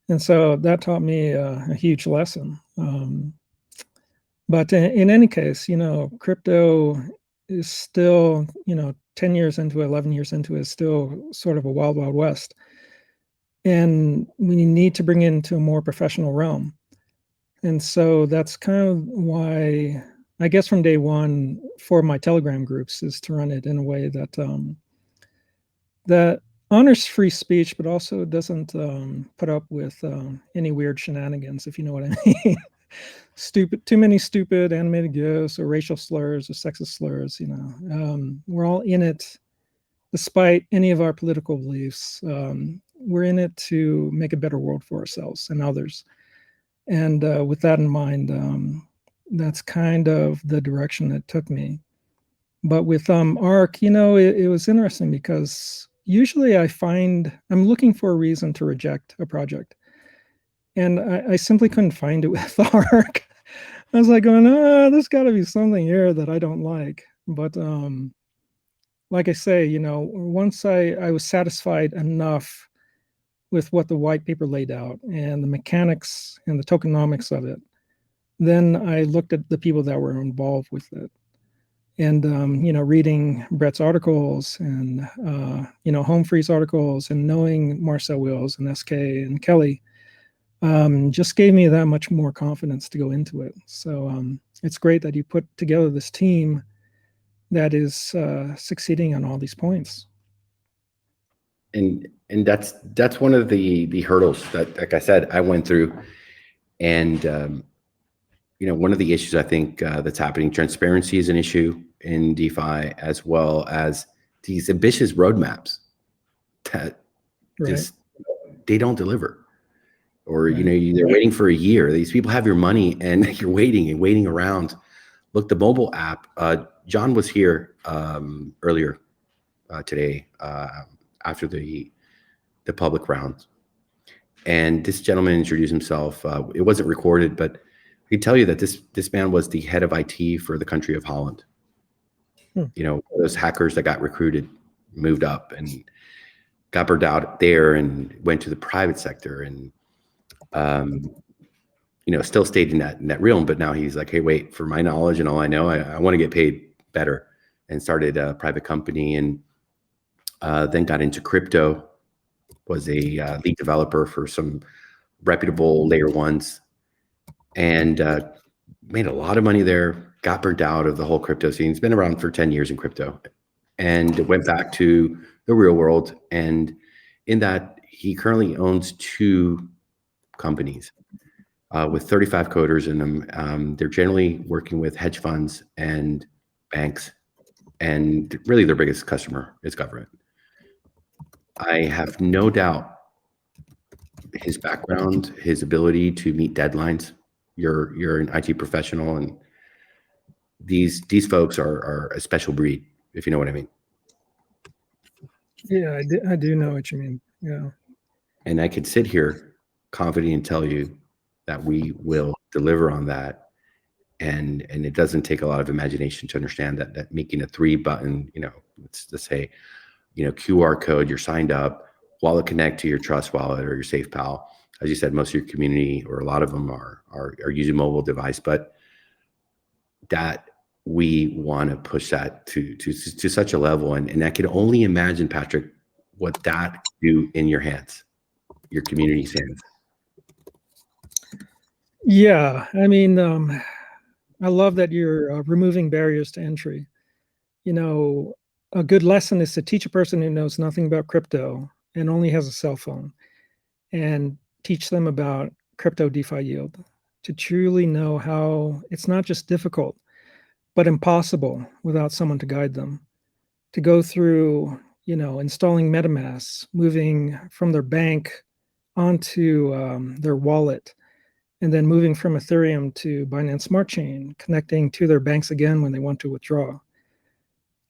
and so that taught me a huge lesson. But in any case, crypto is still, 10 years into it, 11 years into it, is still sort of a wild, wild west. And we need to bring it into a more professional realm. And so that's kind of why, I guess from day one, for my Telegram groups is to run it in a way that that honors free speech, but also doesn't put up with any weird shenanigans, if you know what I mean. Too many stupid animated gifs or racial slurs or sexist slurs. We're all in it, despite any of our political beliefs. We're in it to make a better world for ourselves and others. And with that in mind, that's kind of the direction it took me. But with ARK, it was interesting because usually I find I'm looking for a reason to reject a project. And I simply couldn't find it with ARK. I was like going, there's got to be something here that I don't like. But like I say, once I was satisfied enough with what the white paper laid out and the mechanics and the tokenomics of it, then I looked at the people that were involved with it. And, reading Brett's articles and, Home Free's articles and knowing Marcel Wills and SK and Kelly, just gave me that much more confidence to go into it. So it's great that you put together this team that is succeeding on all these points. And that's one of the hurdles that, like I said, I went through. And one of the issues I think that's happening, transparency is an issue in DeFi, as well as these ambitious roadmaps that just they don't deliver. Or they're waiting for a year. These people have your money, and you're waiting around. Look, the mobile app. John was here earlier today after the public round, and this gentleman introduced himself. It wasn't recorded, but I can tell you that this man was the head of IT for the country of Holland. Those hackers that got recruited, moved up, and got burned out there, and went to the private sector, and still stayed in that realm. But now he's like, hey, wait, for my knowledge and all I know, I want to get paid better, and started a private company, and then got into crypto, was a lead developer for some reputable layer ones, and made a lot of money there, got burnt out of the whole crypto scene. He's been around for 10 years in crypto, and went back to the real world. And in that, he currently owns 2 companies with 35 coders in them. They're generally working with hedge funds and banks, and really their biggest customer is government. I have no doubt his background, his ability to meet deadlines. You're an IT professional, and these folks are a special breed, if you know what I mean. Yeah, I do know what you mean. Yeah. And I could sit here confident and tell you that we will deliver on that. And it doesn't take a lot of imagination to understand that making a 3-button, let's say, QR code, you're signed up, wallet connect to your Trust wallet or your SafePal. As you said, most of your community, or a lot of them, are using mobile device, but that we want to push that to such a level. And I can only imagine, Patrick, what that do in your hands, your community's hands. Yeah, I mean, I love that you're removing barriers to entry. a good lesson is to teach a person who knows nothing about crypto and only has a cell phone, and teach them about crypto DeFi yield, to truly know how it's not just difficult, but impossible without someone to guide them, to go through, installing MetaMask, moving from their bank onto their wallet, and then moving from Ethereum to Binance Smart Chain, connecting to their banks again when they want to withdraw.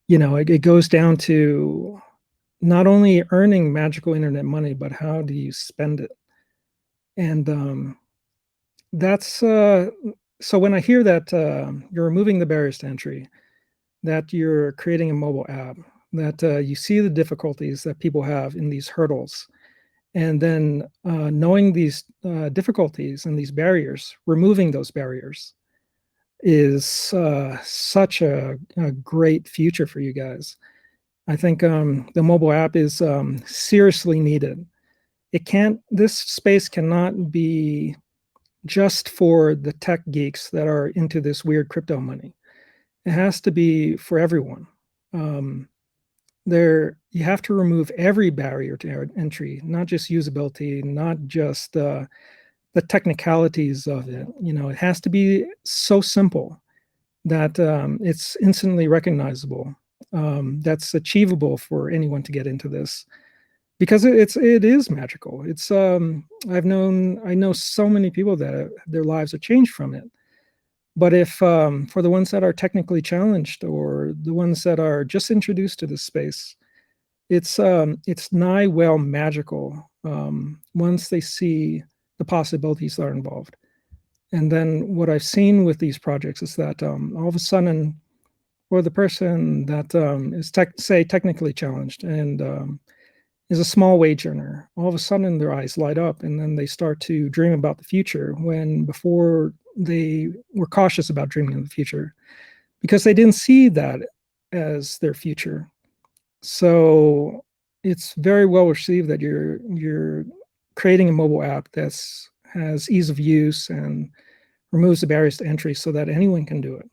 It goes down to not only earning magical internet money, but how do you spend it? And that's so when I hear that you're removing the barriers to entry, that you're creating a mobile app, that you see the difficulties that people have in these hurdles, and then knowing these difficulties and these barriers, removing those barriers is such a great future for you guys. I think the mobile app is seriously needed. This space cannot be just for the tech geeks that are into this weird crypto money. It has to be for everyone. You have to remove every barrier to entry, not just usability, not just the technicalities of it. It has to be so simple that it's instantly recognizable. That's achievable for anyone to get into this, because it is magical. It's I know so many people that their lives are changed from it. But if for the ones that are technically challenged, or the ones that are just introduced to this space, it's nigh well magical once they see the possibilities that are involved. And then what I've seen with these projects is that all of a sudden, for the person that is technically challenged and is a small wage earner, all of a sudden their eyes light up, and then they start to dream about the future, when before they were cautious about dreaming of the future because they didn't see that as their future. So it's very well received that you're creating a mobile app that has ease of use and removes the barriers to entry so that anyone can do it.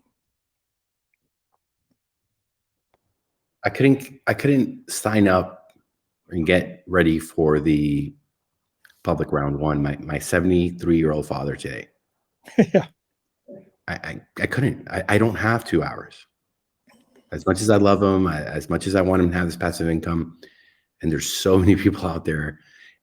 I couldn't sign up and get ready for the public round one. My 73-year-old father today. Yeah. I couldn't. I don't have 2 hours. As much as I love him, as much as I want him to have this passive income, and there's so many people out there,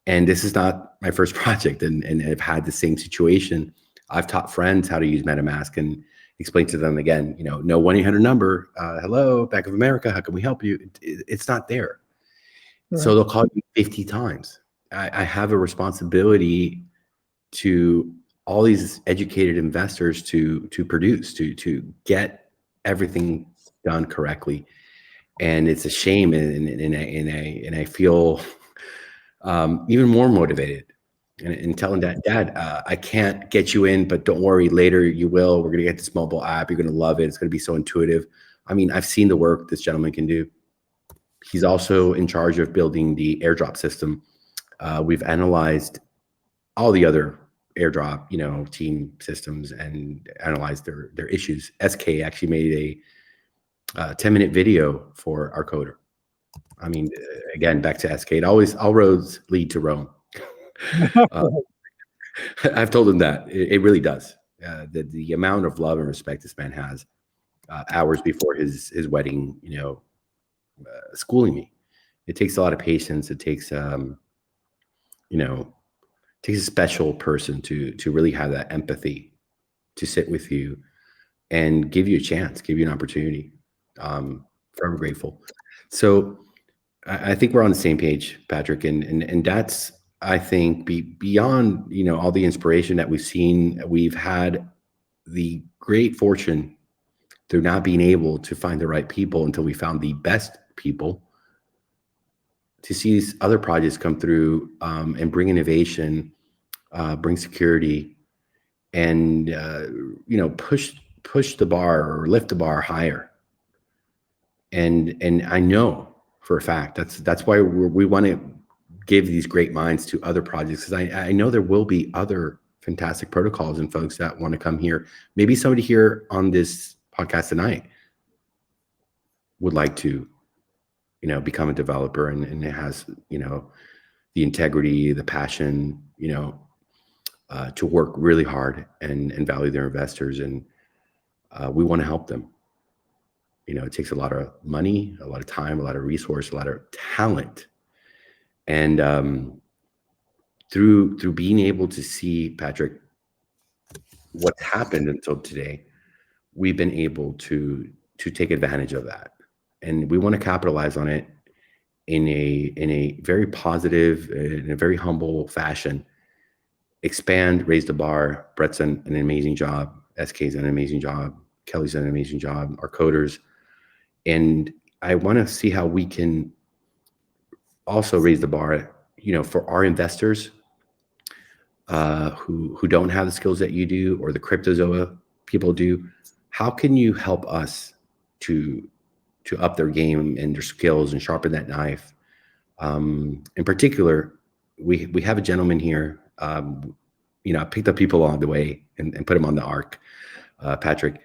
and this is not my first project, and I've had the same situation. I've taught friends how to use MetaMask and explain to them again, no 1-800 number. Hello, Bank of America, how can we help you? It's not there. Right. So they'll call you 50 times. I have a responsibility to all these educated investors to produce, to get everything done correctly. And it's a shame, and I feel even more motivated and telling Dad, I can't get you in, but don't worry, later you will. We're gonna get this mobile app. You're gonna love it. It's gonna be so intuitive. I mean, I've seen the work this gentleman can do. He's also in charge of building the airdrop system. We've analyzed all the other airdrop, team systems and analyzed their issues. SK actually made a 10-minute video for our coder. I mean, again, back to SK. All roads lead to Rome. I've told him that it really does. The amount of love and respect this man has, hours before his wedding, schooling me. It takes a lot of patience. It takes takes a special person to really have that empathy, to sit with you and give you a chance, give you an opportunity. Forever grateful. So I think we're on the same page, Patrick, and that's, I think, beyond all the inspiration that we've seen. We've had the great fortune through not being able to find the right people until we found the best people, to see these other projects come through and bring innovation, bring security, and push the bar or lift the bar higher. And I know for a fact that's why we want to give these great minds to other projects, because I know there will be other fantastic protocols and folks that want to come here. Maybe somebody here on this podcast tonight would like to become a developer, and it has, the integrity, the passion, to work really hard and value their investors. And we want to help them. It takes a lot of money, a lot of time, a lot of resource, a lot of talent. And through being able to see, Patrick, what's happened until today, we've been able to take advantage of that. And we want to capitalize on it in a very positive, in a very humble fashion. Expand, raise the bar. Brett's done an amazing job. SK's done an amazing job. Kelly's done an amazing job. Our coders. And I want to see how we can also raise the bar, for our investors who don't have the skills that you do, or the Cryptozoa people do. How can you help us to up their game and their skills and sharpen that knife? In particular, we have a gentleman here. I picked up people along the way and put them on the ARK, Patrick.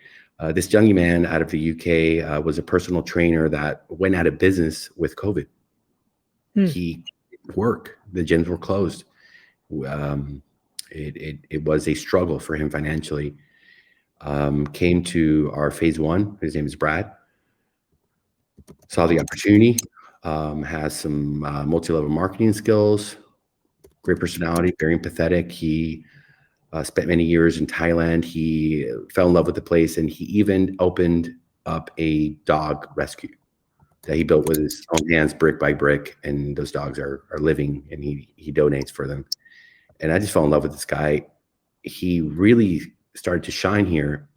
This young man out of the UK was a personal trainer that went out of business with COVID. He work. The gyms were closed. It was a struggle for him financially. Came to our phase 1. His name is Brad. Saw the opportunity. Has some multi-level marketing skills. Great personality. Very empathetic. He spent many years in Thailand. He fell in love with the place, and he even opened up a dog rescue that he built with his own hands, brick by brick. And those dogs are living, and he donates for them. And I just fell in love with this guy. He really started to shine here.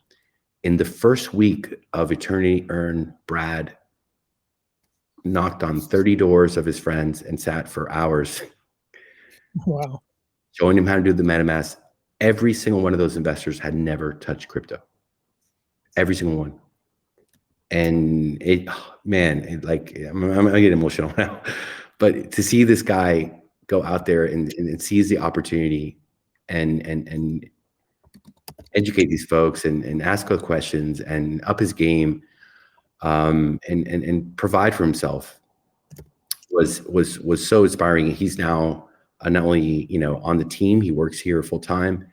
In the first week of Eternity Earn, Brad knocked on 30 doors of his friends and sat for hours. Wow. Showing him how to do the MetaMask. Every single one of those investors had never touched crypto. Every single one. And I'm gonna get emotional now. But to see this guy go out there and seize the opportunity and educate these folks and ask those questions and up his game, and provide for himself was so inspiring. He's now not only on the team, he works here full time.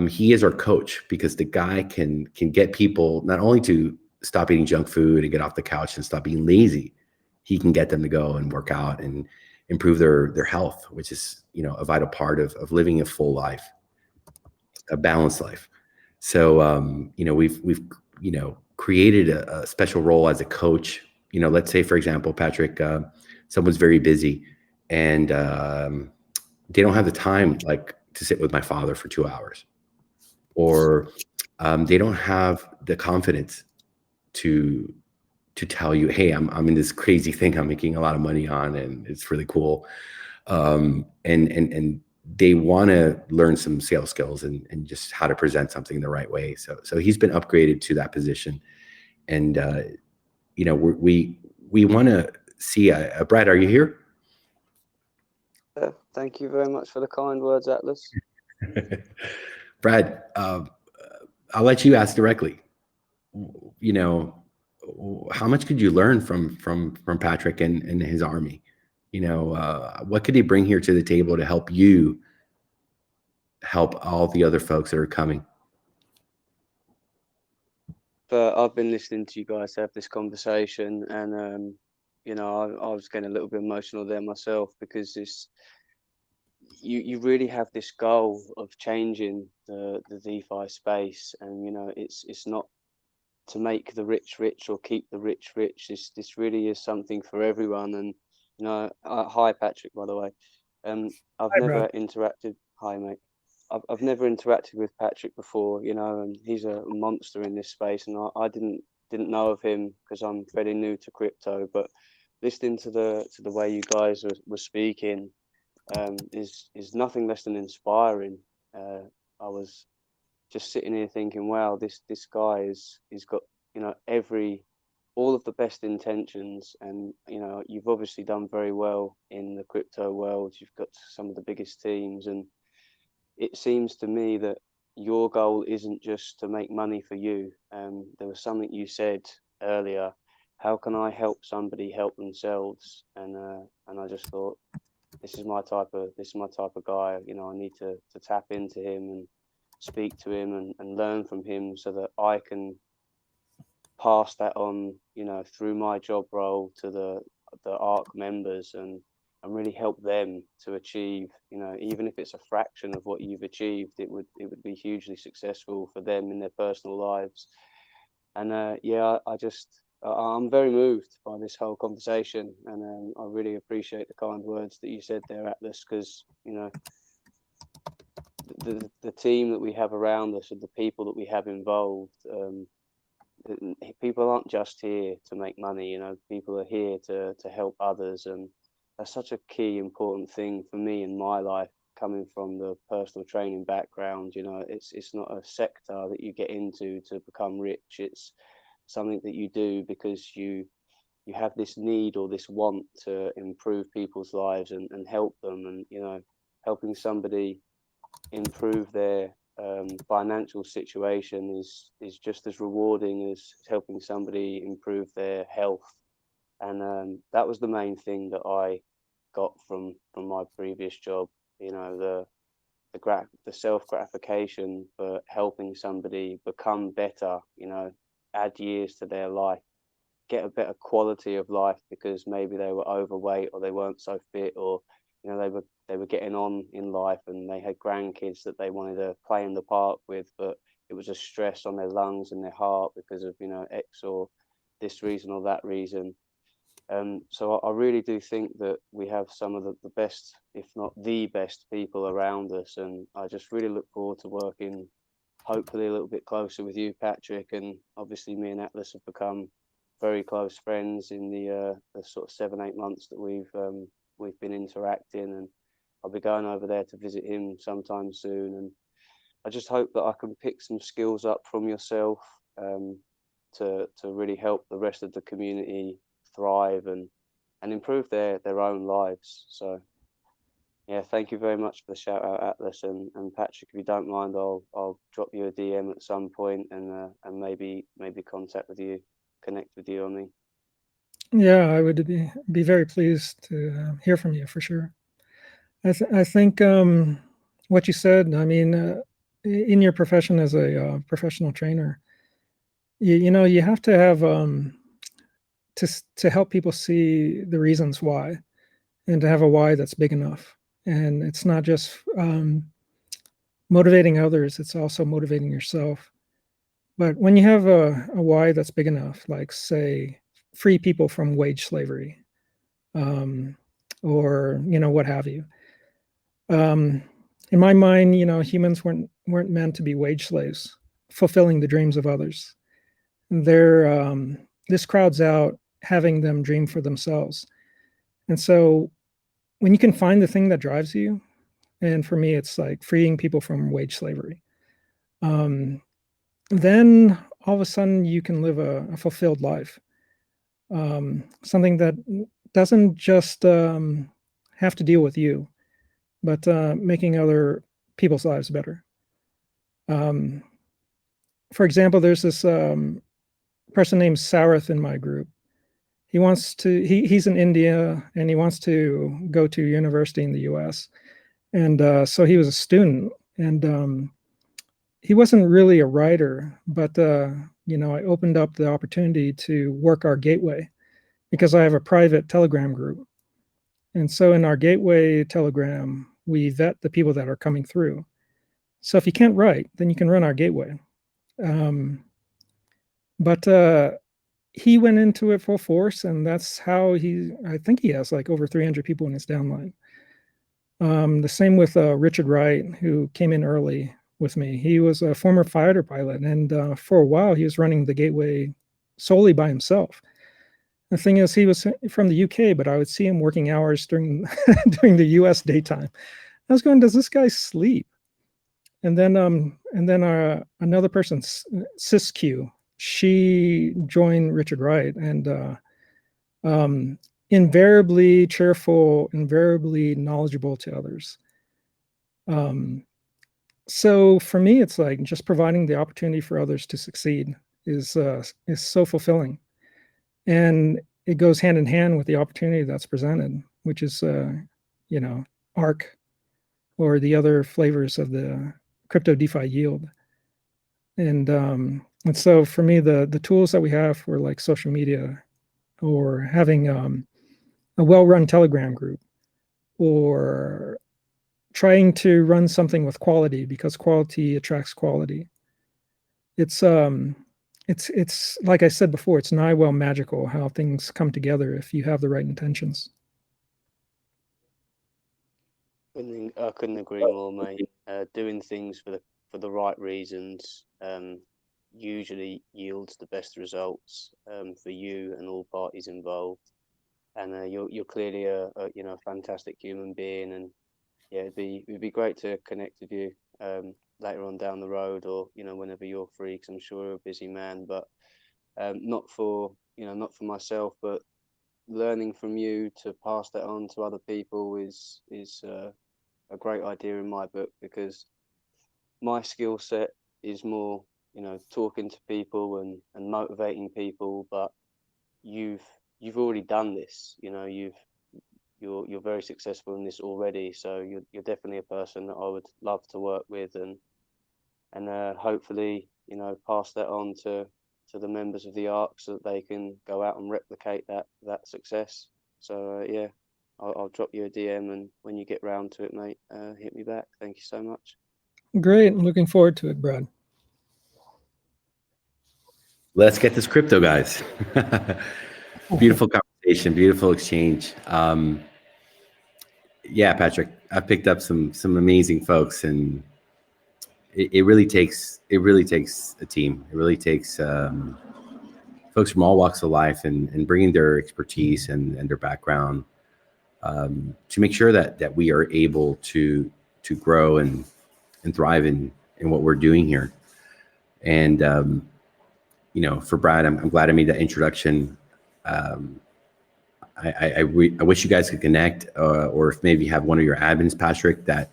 He is our coach, because the guy can get people not only to stop eating junk food and get off the couch and stop being lazy. He can get them to go and work out and improve their health, which is a vital part of living a full life, a balanced life. So we've created a special role as a coach. Let's say, for example, Patrick, someone's very busy and they don't have the time to sit with my father for 2 hours, or they don't have the confidence to tell you, hey, I'm in this crazy thing I'm making a lot of money on, and it's really cool. And they want to learn some sales skills and just how to present something the right way. So he's been upgraded to that position. And, we want to see, Brad, are you here? Thank you very much for the kind words, Atlas. Brad, I'll let you ask directly. How much could you learn from Patrick and his army? What could he bring here to the table to help you help all the other folks that are coming? But I've been listening to you guys have this conversation, and I was getting a little bit emotional there myself, because you really have this goal of changing the DeFi space, and it's not to make the rich rich or keep the rich rich. This really is something for everyone. And hi Patrick, by the way. I've never interacted. Hi mate. I've never interacted with Patrick before, and he's a monster in this space, and I didn't know of him because I'm fairly new to crypto. But listening to the way you guys were speaking is nothing less than inspiring. I was just sitting here thinking, wow, this guy he's got all of the best intentions, and you've obviously done very well in the crypto world. You've got some of the biggest teams, and it seems to me that your goal isn't just to make money for you. There was something you said earlier, how can I help somebody help themselves? And I just thought, this is my type of guy. You know, I need to tap into him and speak to him and learn from him so that I can pass that on, you know, through my job role to the ARK members and really help them to achieve, you know, even if it's a fraction of what you've achieved, it would be hugely successful for them in their personal lives. And yeah, I'm very moved by this whole conversation, and I really appreciate the kind words that you said there, Atlas, because, you know, the team that we have around us and the people that we have involved, people aren't just here to make money, you know, people are here to help others. And that's such a key important thing for me in my life, coming from the personal training background. You know, it's not a sector that you get into to become rich. It's something that you do because you have this need or this want to improve people's lives and help them. And, you know, helping somebody improve their financial situation is just as rewarding as helping somebody improve their health. And that was the main thing that I got from my previous job. You know, the self gratification for helping somebody become better. You know, add years to their life, get a better quality of life because maybe they were overweight or they weren't so fit, or, you know, they were getting on in life and they had grandkids that they wanted to play in the park with, but it was a stress on their lungs and their heart because of, you know, X or this reason or that reason. So I really do think that we have some of the best, if not the best, people around us, and I just really look forward to working hopefully a little bit closer with you, Patrick. And obviously me and Atlas have become very close friends in the sort of 7-8 months that we've been interacting, and I'll be going over there to visit him sometime soon. And I just hope that I can pick some skills up from yourself to really help the rest of the community thrive and improve their own lives. So yeah, thank you very much for the shout out, Atlas. And Patrick, if you don't mind, I'll drop you a DM at some point and maybe connect with you on me. Yeah, I would be very pleased to hear from you for sure. I think what you said, I mean, in your profession as a professional trainer, you know, you have to have to help people see the reasons why, and to have a why that's big enough. And it's not just motivating others, it's also motivating yourself. But when you have a why that's big enough, like, say, free people from wage slavery, or, you know, what have you. In my mind, you know, humans weren't meant to be wage slaves, fulfilling the dreams of others. This crowds out having them dream for themselves. And so when you can find the thing that drives you, and for me, it's like freeing people from wage slavery, then all of a sudden you can live a fulfilled life. Something that doesn't just have to deal with you, but making other people's lives better. For example, there's this person named Saurath in my group. He's in India and he wants to go to university in the US. And so he was a student, and he wasn't really a writer, but you know, I opened up the opportunity to work our gateway because I have a private Telegram group. And so in our gateway Telegram, we vet the people that are coming through. So if you can't write, then you can run our gateway. But he went into it full force, and that's how I think he has like over 300 people in his downline. The same with Richard Wright, who came in early with me. He was a former fighter pilot, and for a while he was running the gateway solely by himself. The thing is, he was from the UK, but I would see him working hours during during the US daytime. I was going, does this guy sleep? And then another person, Siskiyou, she joined Richard Wright, and invariably cheerful, invariably knowledgeable to others. So for me, it's like just providing the opportunity for others to succeed is so fulfilling. And it goes hand in hand with the opportunity that's presented, which is, ARK or the other flavors of the crypto DeFi yield. And so for me, the tools that we have for like social media, or having a well-run Telegram group, or trying to run something with quality, because quality attracts quality. It's like I said before, it's nigh well magical how things come together if you have the right intentions. I couldn't agree more, mate. Doing things for the right reasons usually yields the best results for you and all parties involved. And you're clearly a fantastic human being, and yeah, it'd be great to connect with you later on down the road, or whenever you're free, because I'm sure you're a busy man. But not for myself, but learning from you to pass that on to other people is a great idea in my book, because my skill set is more talking to people and motivating people, but you've already done this. You're very successful in this already, so you're definitely a person that I would love to work with, and hopefully pass that on to the members of the ARK, so that they can go out and replicate that success. So yeah, I'll drop you a DM, and when you get round to it, mate, hit me back. Thank you so much. Great. I'm looking forward to it, Brad. Let's get this crypto, guys. Beautiful conversation, beautiful exchange. Yeah, Patrick, I've picked up some amazing folks, and it really takes a team. It really takes folks from all walks of life, and bringing their expertise and their background to make sure that we are able to grow and thrive in what we're doing here. And for Brad, I'm glad I made that introduction. I wish you guys could connect, or if maybe you have one of your admins, Patrick, that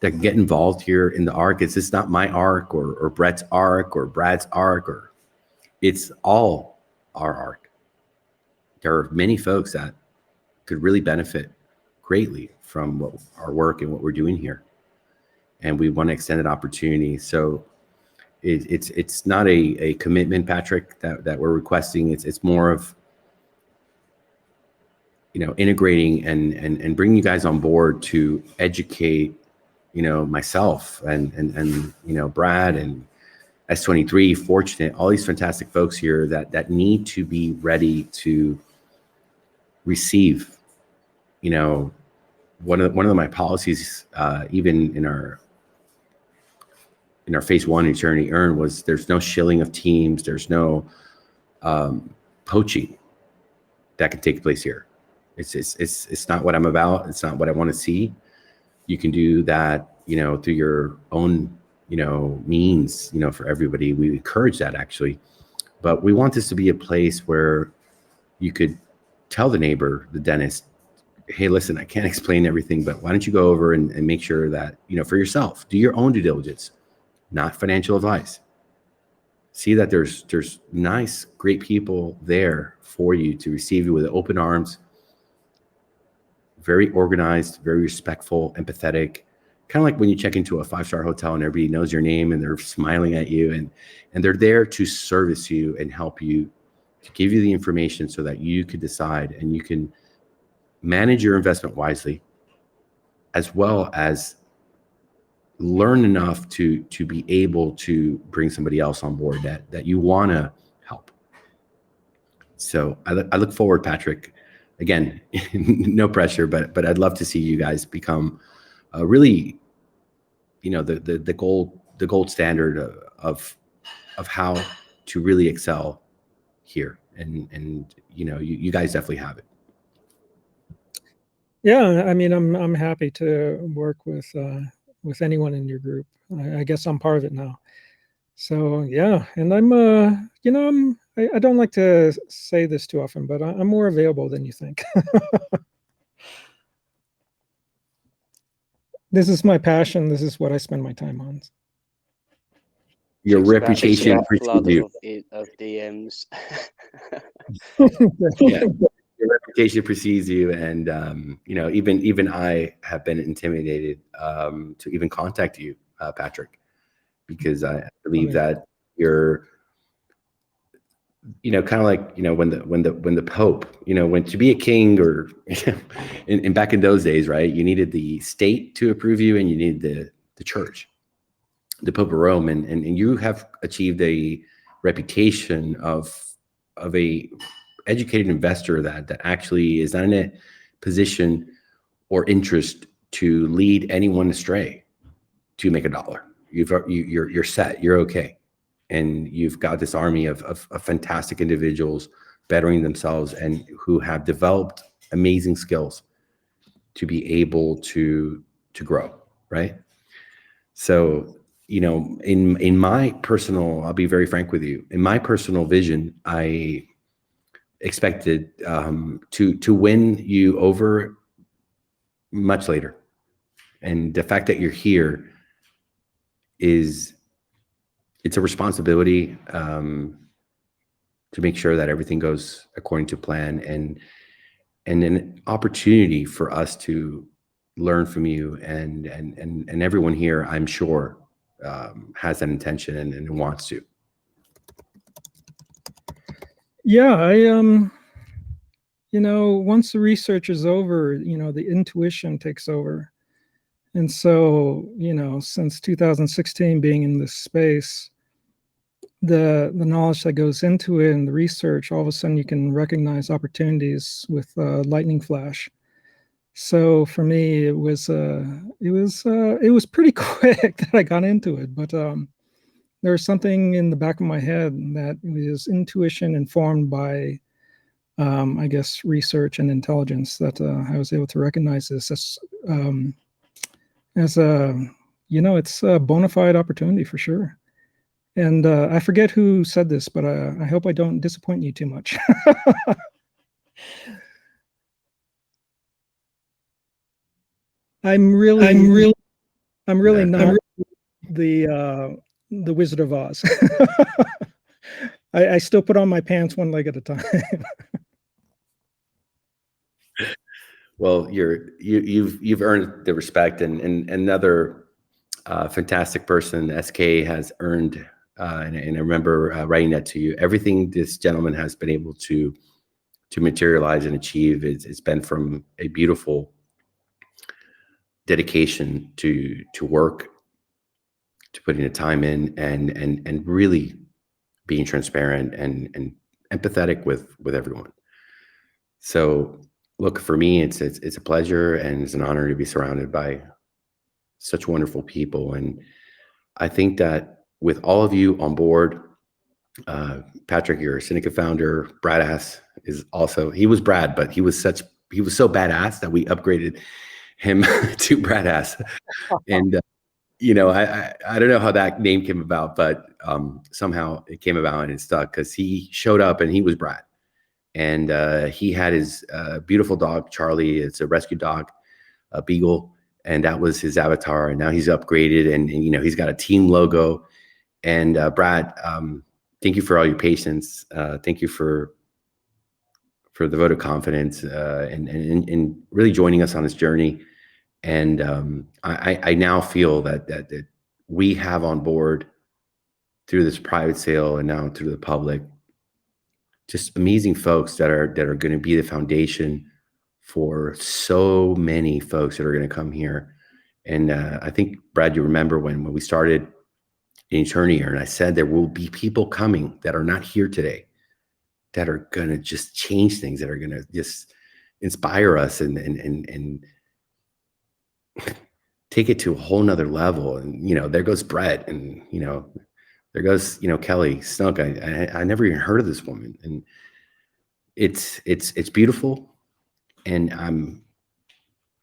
can get involved here in the ARK. It's just not my ARK or Brett's ARK or Brad's ARK, or it's all our ARK. There are many folks that could really benefit greatly from our work and what we're doing here, and we want to extend that opportunity. So it's not a commitment, Patrick, that we're requesting. It's more of integrating and bringing you guys on board to educate myself and Brad and S23, Fortunate, all these fantastic folks here that need to be ready to receive. One of my policies, even in our phase one eternity earn, was there's no shilling of teams. There's no poaching that can take place here. It's not what I'm about. It's not what I want to see. You can do that, through your own, means, for everybody. We encourage that, actually. But we want this to be a place where you could tell the neighbor, the dentist, hey, listen, I can't explain everything, but why don't you go over and make sure that, for yourself, do your own due diligence, not financial advice. See that there's nice, great people there for you to receive you with open arms, very organized, very respectful, empathetic, kind of like when you check into a 5-star hotel and everybody knows your name and they're smiling at you, and they're there to service you and help you, to give you the information so that you could decide and you can manage your investment wisely, as well as learn enough to be able to bring somebody else on board that you want to help. So I look forward, Patrick. Again, no pressure, but I'd love to see you guys become really, the gold standard of how to really excel here, and you guys definitely have it. Yeah, I mean, I'm happy to work with anyone in your group. I guess I'm part of it now. So yeah, and I'm I don't like to say this too often, but I'm more available than you think. This is my passion. This is what I spend my time on. Your reputation flood precedes you. of DMs. Yeah, your reputation precedes you, and even I have been intimidated to even contact you, Patrick, because I believe that you're, kind of like, when the Pope, when to be a king, or in back in those days, right? You needed the state to approve you, and you needed the church, the Pope of Rome, and you have achieved a reputation of a educated investor that actually is not in a position or interest to lead anyone astray to make a dollar. You're set. You're okay, and you've got this army of fantastic individuals bettering themselves and who have developed amazing skills to be able to grow, right? So, in my personal, I'll be very frank with you, in my personal vision, I expected to win you over much later. And the fact that you're here it's a responsibility to make sure that everything goes according to plan, and an opportunity for us to learn from you, and everyone here, I'm sure, has that intention and wants to. Yeah, once the research is over, the intuition takes over. And so, since 2016, being in this space, the knowledge that goes into it and the research, all of a sudden you can recognize opportunities with lightning flash. So for me, it was pretty quick that I got into it, but there was something in the back of my head that was intuition informed by, I guess, research and intelligence, that I was able to recognize this as a, it's a bona fide opportunity for sure. And I forget who said this, but I hope I don't disappoint you too much. I'm really not the Wizard of Oz. I still put on my pants one leg at a time. Well, you've earned the respect, and another fantastic person, SK, has earned. And I remember writing that to you. Everything this gentleman has been able to materialize and achieve it's been from a beautiful dedication to work, to putting the time in, and really being transparent and empathetic with everyone. So, look, for me, it's a pleasure and it's an honor to be surrounded by such wonderful people. And I think that with all of you on board, Patrick, you're a Seneca founder. Bradass is also, he was Brad, but he was so badass that we upgraded him to Bradass. And I don't know how that name came about, but somehow it came about and it stuck, because he showed up and he was Brad. And he had his beautiful dog, Charlie. It's a rescue dog, a beagle, and that was his avatar. And now he's upgraded, and he's got a team logo. And Brad, thank you for all your patience. Thank you for the vote of confidence, and really joining us on this journey. And I now feel that we have on board, through this private sale and now through the public, just amazing folks that are going to be the foundation for so many folks that are going to come here. And I think, Brad, you remember when we started in Eternity here, and I said there will be people coming that are not here today that are going to just change things, that are going to just inspire us and take it to a whole nother level. And there goes Brett, and there goes Kelly Snug. I never even heard of this woman, and it's beautiful, and I'm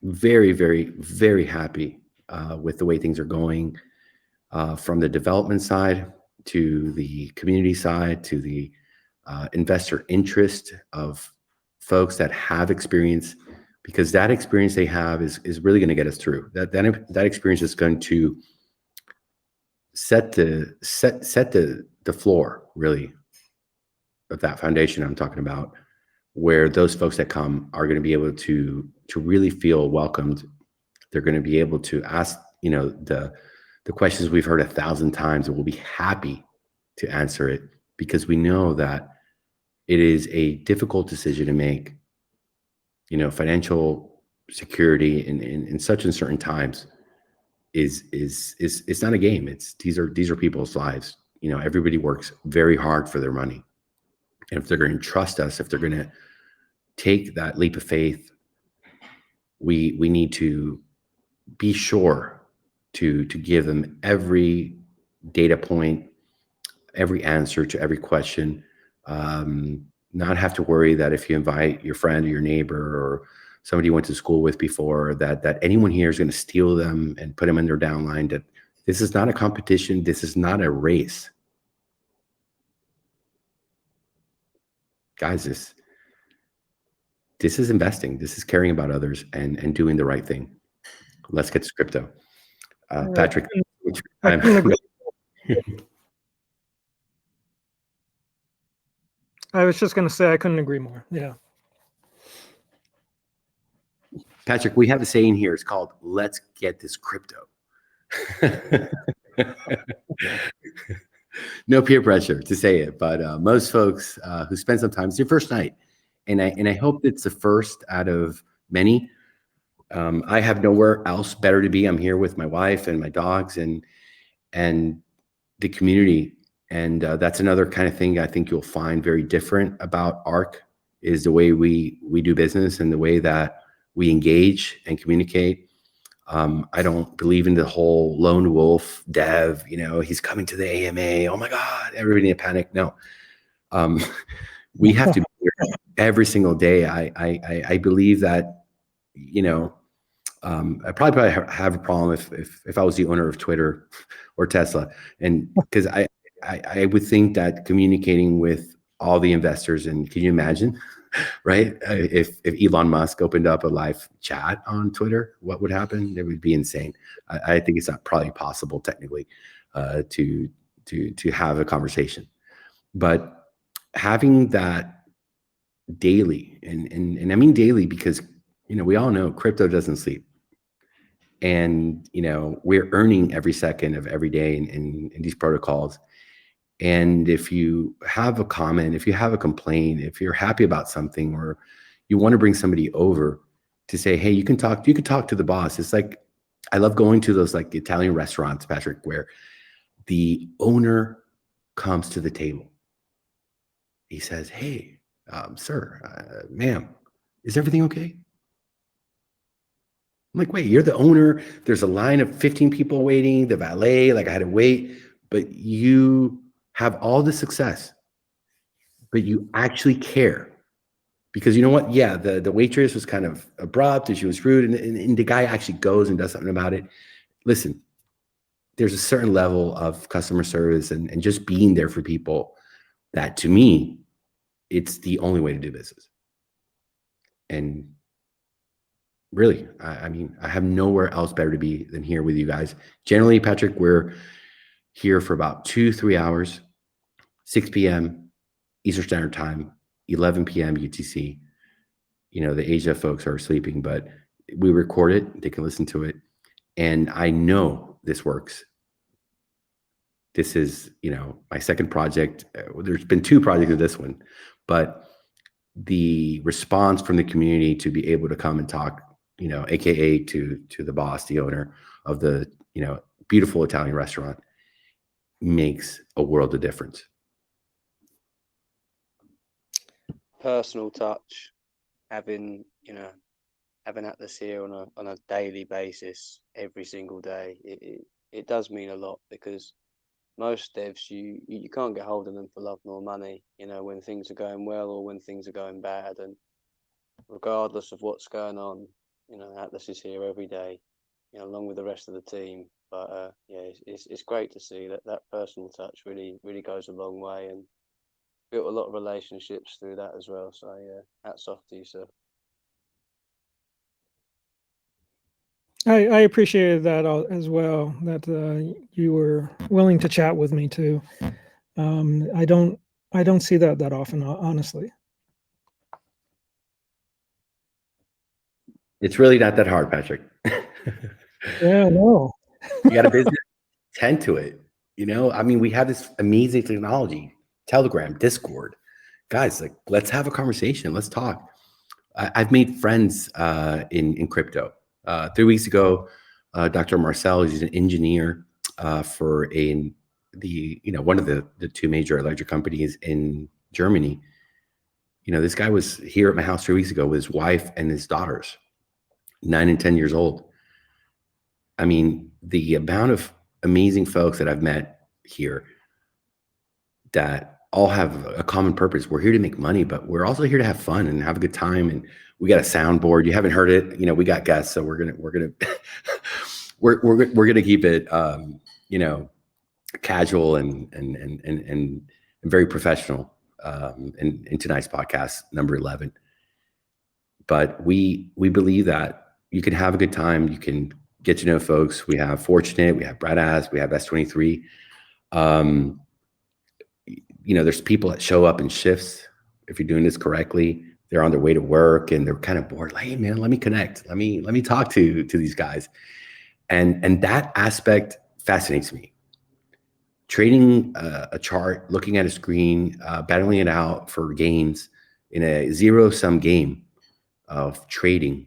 very, very, very happy with the way things are going, from the development side to the community side to the investor interest of folks that have experience, because that experience they have is really going to get us through. That experience is going to set the floor, really, of that foundation I'm talking about, where those folks that come are going to be able to really feel welcomed. They're going to be able to ask, the questions we've heard 1,000 times, and we'll be happy to answer it, because we know that it is a difficult decision to make. Financial security in such uncertain times is it's not a game. These are people's lives. Everybody works very hard for their money. And if they're going to trust us, if they're going to take that leap of faith, we need to be sure to give them every data point, every answer to every question. Not have to worry that if you invite your friend or your neighbor or somebody you went to school with before, that anyone here is going to steal them and put them in their downline. That this is not a competition. This is not a race. Guys, this is investing. This is caring about others and doing the right thing. Let's get to crypto. Patrick, I was just going to say I couldn't agree more. Yeah. Patrick, we have a saying here. It's called "Let's get this crypto." No peer pressure to say it, but most folks who spend some time, it's your first night, and I hope it's the first out of many. I have nowhere else better to be. I'm here with my wife and my dogs and the community. And that's another kind of thing I think you'll find very different about ARK, is the way we do business and the way that we engage and communicate. I don't believe in the whole lone wolf dev, he's coming to the AMA. Oh my God, everybody in a panic. No, we have to be here every single day. I believe that, I probably have a problem if I was the owner of Twitter or Tesla, and because I would think that communicating with all the investors, and can you imagine, right? If Elon Musk opened up a live chat on Twitter, what would happen? It would be insane. I think it's not probably possible technically to have a conversation, but having that daily, and I mean daily because we all know crypto doesn't sleep. And, we're earning every second of every day in these protocols. And if you have a comment, if you have a complaint, if you're happy about something, or you want to bring somebody over to say, hey, you can talk to the boss. It's like, I love going to those like Italian restaurants, Patrick, where the owner comes to the table. He says, hey, sir, ma'am, is everything okay? I'm like, wait, you're the owner. There's a line of 15 people waiting, the valet, like I had to wait, but you have all the success, but you actually care. Because you know what? Yeah, the waitress was kind of abrupt and she was rude, and the guy actually goes and does something about it. Listen, there's a certain level of customer service and just being there for people that, to me, it's the only way to do business. And really, I mean, I have nowhere else better to be than here with you guys. Generally, Patrick, we're here for about 2-3 hours, 6 p.m. Eastern Standard Time, 11 p.m. UTC. The Asia folks are sleeping, but we record it. They can listen to it. And I know this works. This is, my second project. There's been 2 projects of this one, but the response from the community to be able to come and talk, AKA to the boss, the owner of the, beautiful Italian restaurant, makes a world of difference. Personal touch, having Atlas here on a daily basis, every single day, it does mean a lot, because most devs, you can't get hold of them for love nor money, when things are going well or when things are going bad. And regardless of what's going on, Atlas is here every day, along with the rest of the team. But it's great to see that personal touch really goes a long way, and built a lot of relationships through that as well. So hats off to you, sir. I appreciated that as well, that you were willing to chat with me too. I don't I don't see that often, honestly. It's really not that hard, Patrick. Yeah, no. You got a business, tend to it. I mean, we have this amazing technology, Telegram, Discord. Guys, like, let's have a conversation. Let's talk. I've made friends in crypto. 3 weeks ago, Dr. Marcel, he's an engineer for one of the two major electric companies in Germany. This guy was here at my house 3 weeks ago with his wife and his daughters, 9 and 10 years old. I mean, the amount of amazing folks that I've met here that all have a common purpose. We're here to make money, but we're also here to have fun and have a good time. And we got a soundboard. You haven't heard it. We got guests, so we're gonna we're gonna keep it casual and very professional in tonight's podcast, number 11. But we believe that you can have a good time. You can get to know folks. We have Fortunate, we have Brad Ass, we have S23. There's people that show up in shifts. If you're doing this correctly, they're on their way to work and they're kind of bored. Like, hey man, let me connect. Let me talk to these guys. And that aspect fascinates me. Trading a chart, looking at a screen, battling it out for gains in a zero-sum game of trading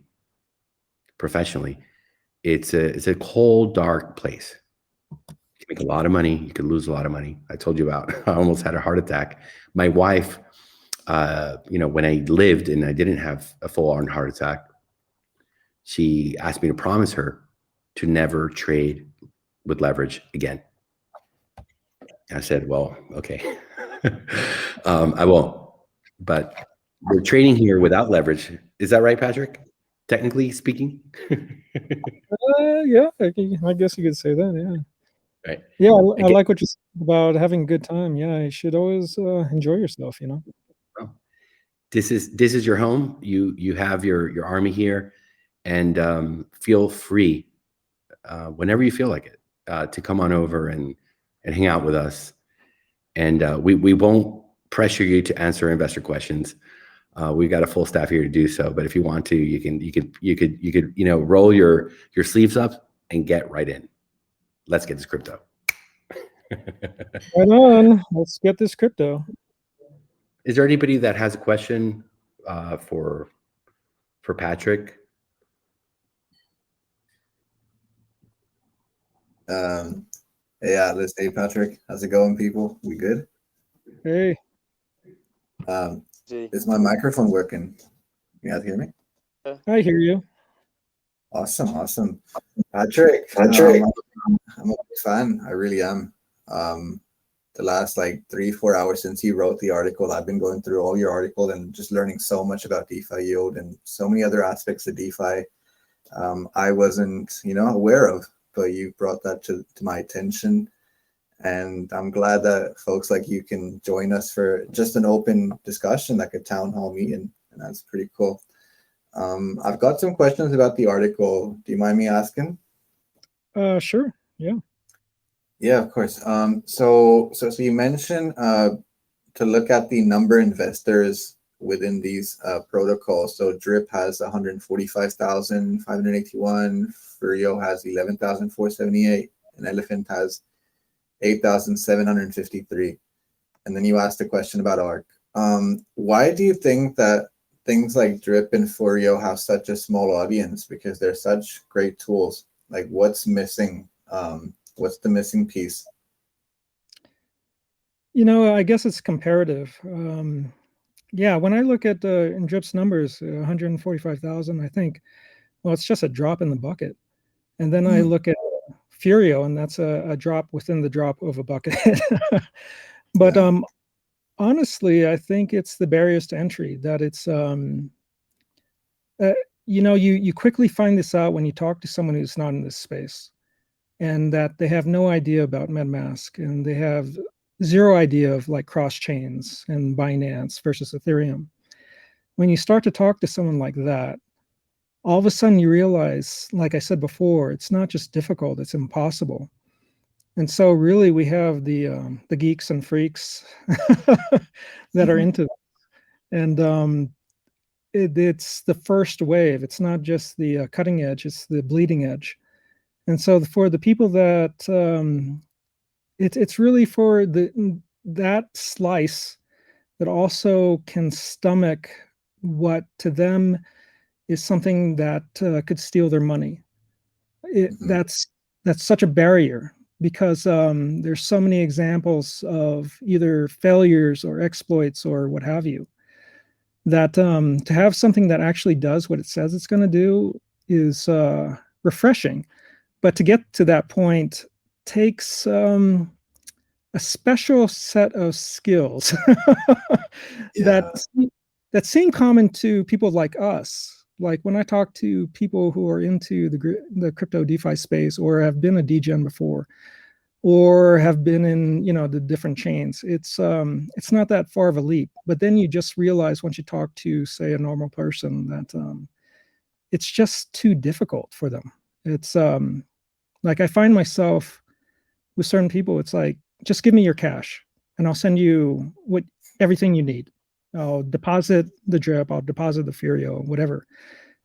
professionally. It's a cold, dark place. You can make a lot of money. You can lose a lot of money. I told you about, I almost had a heart attack. My wife, when I lived and I didn't have a full-on heart attack, she asked me to promise her to never trade with leverage again. I said, well, okay, I won't. But we're trading here without leverage. Is that right, Patrick? Technically speaking? Yeah, I guess you could say that, yeah. Right. Yeah, I like what you said about having a good time. Yeah, you should always enjoy yourself, Well, this is your home. You have your army here, and feel free whenever you feel like it to come on over and hang out with us. And we won't pressure you to answer investor questions. We've got a full staff here to do so. But if you want to, you could roll your sleeves up and get right in. Let's get this crypto. Right on. Let's get this crypto. Is there anybody that has a question for Patrick? Yeah, let's say Patrick. How's it going, people? We good? Hey. Is my microphone working? You guys hear me? I hear you. Awesome. Patrick. I'm a big fan. I really am. The last 3-4 hours since you wrote the article, I've been going through all your article and just learning so much about DeFi yield and so many other aspects of DeFi I wasn't, aware of, but you brought that to my attention. And I'm glad that folks like you can join us for just an open discussion, like a town hall meeting. And that's pretty cool. I've got some questions about the article. Do you mind me asking? Sure. Yeah. Yeah, of course. So you mentioned to look at the number of investors within these protocols. So Drip has 145,581, Furio has 11,478, and Elephant has 8,753. And then you asked a question about ARK. Why do you think that things like Drip and Furio have such a small audience? Because they're such great tools. Like, what's missing? What's the missing piece? I guess it's comparative. Yeah, when I look at in Drip's numbers, 145,000, I think, well, it's just a drop in the bucket. And then I look at Furio, and that's a drop within the drop of a bucket. But honestly, I think it's the barriers to entry, that it's, you quickly find this out when you talk to someone who's not in this space, and that they have no idea about MetaMask, and they have zero idea of cross chains and Binance versus Ethereum. When you start to talk to someone like that, all of a sudden you realize, like I said before, it's not just difficult, it's impossible. And so really we have the geeks and freaks that are into it. And it's the first wave. It's not just the cutting edge, it's the bleeding edge. And so for the people that it's really for that slice that also can stomach what to them is something that could steal their money. That's such a barrier, because there's so many examples of either failures or exploits or what have you, that to have something that actually does what it says it's going to do is refreshing. But to get to that point takes a special set of skills that seem common to people like us. Like when I talk to people who are into the crypto DeFi space, or have been a degen before, or have been in, the different chains, it's not that far of a leap. But then you just realize once you talk to, say, a normal person, that it's just too difficult for them. It's like I find myself with certain people, it's like, just give me your cash and I'll send you everything you need. I'll deposit the drip, I'll deposit the Furio, whatever.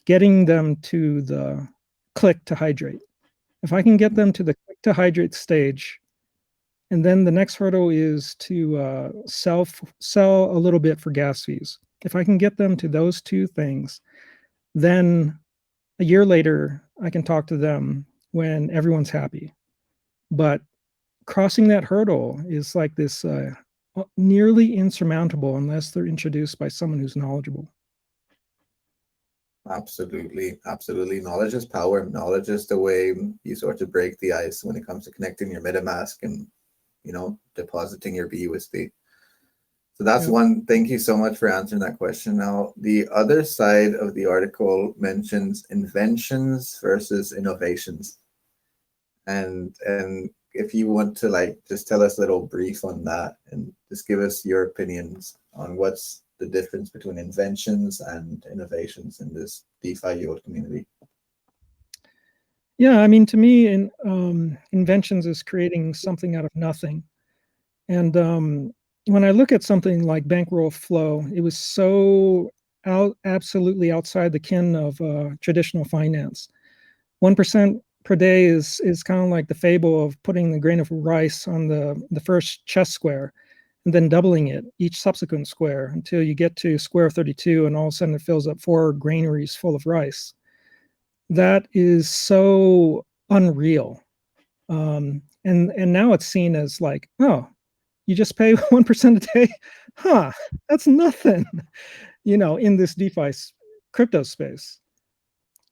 Getting them to the click to hydrate. If I can get them to the click to hydrate stage, and then the next hurdle is to sell a little bit for gas fees. If I can get them to those two things, then a year later, I can talk to them when everyone's happy. But crossing that hurdle is like this nearly insurmountable unless they're introduced by someone who's knowledgeable. Absolutely. Knowledge is power. Knowledge is the way you sort of break the ice when it comes to connecting your MetaMask and, depositing your BUSD. So that's one. Thank you so much for answering that question. Now, the other side of the article mentions inventions versus innovations. And if you want to just tell us a little brief on that and just give us your opinions on what's the difference between inventions and innovations in this DeFi yield community. Yeah, I mean, to me, inventions is creating something out of nothing. And when I look at something like bankroll flow, it was so absolutely outside the ken of traditional finance. 1% per day is kind of like the fable of putting the grain of rice on the first chess square and then doubling it each subsequent square until you get to square 32, and all of a sudden it fills up 4 granaries full of rice. That is so unreal. And now it's seen as like, oh, you just pay 1% a day? Huh, that's nothing, in this DeFi crypto space.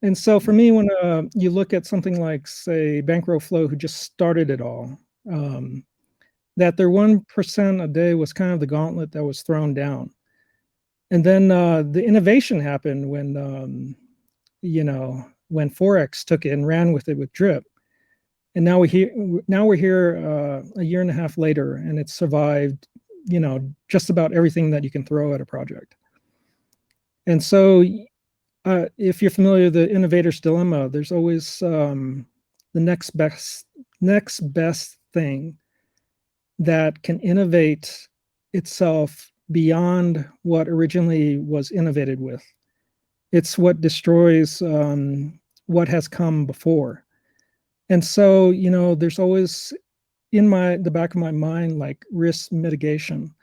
And so for me, when you look at something like, say, Bankroll Flow, who just started it all, that their 1% a day was kind of the gauntlet that was thrown down. And then the innovation happened when Forex took it and ran with it with Drip. And now we're here a year and a half later, and it's survived, just about everything that you can throw at a project. And so if you're familiar with the innovator's dilemma, there's always the next best thing that can innovate itself beyond what originally was innovated with. It's what destroys what has come before. And so, there's always in the back of my mind, like risk mitigation,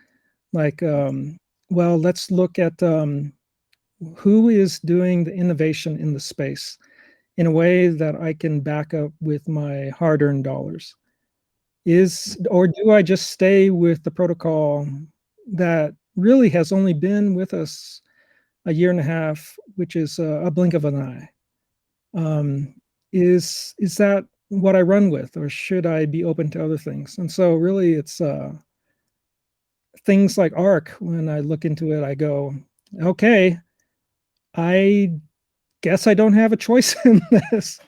like, well, let's look at who is doing the innovation in the space in a way that I can back up with my hard-earned dollars. Or do I just stay with the protocol that really has only been with us a year and a half, which is a blink of an eye? Is that what I run with, or should I be open to other things? And so really it's things like ARK. When I look into it, I go, okay, I guess I don't have a choice in this.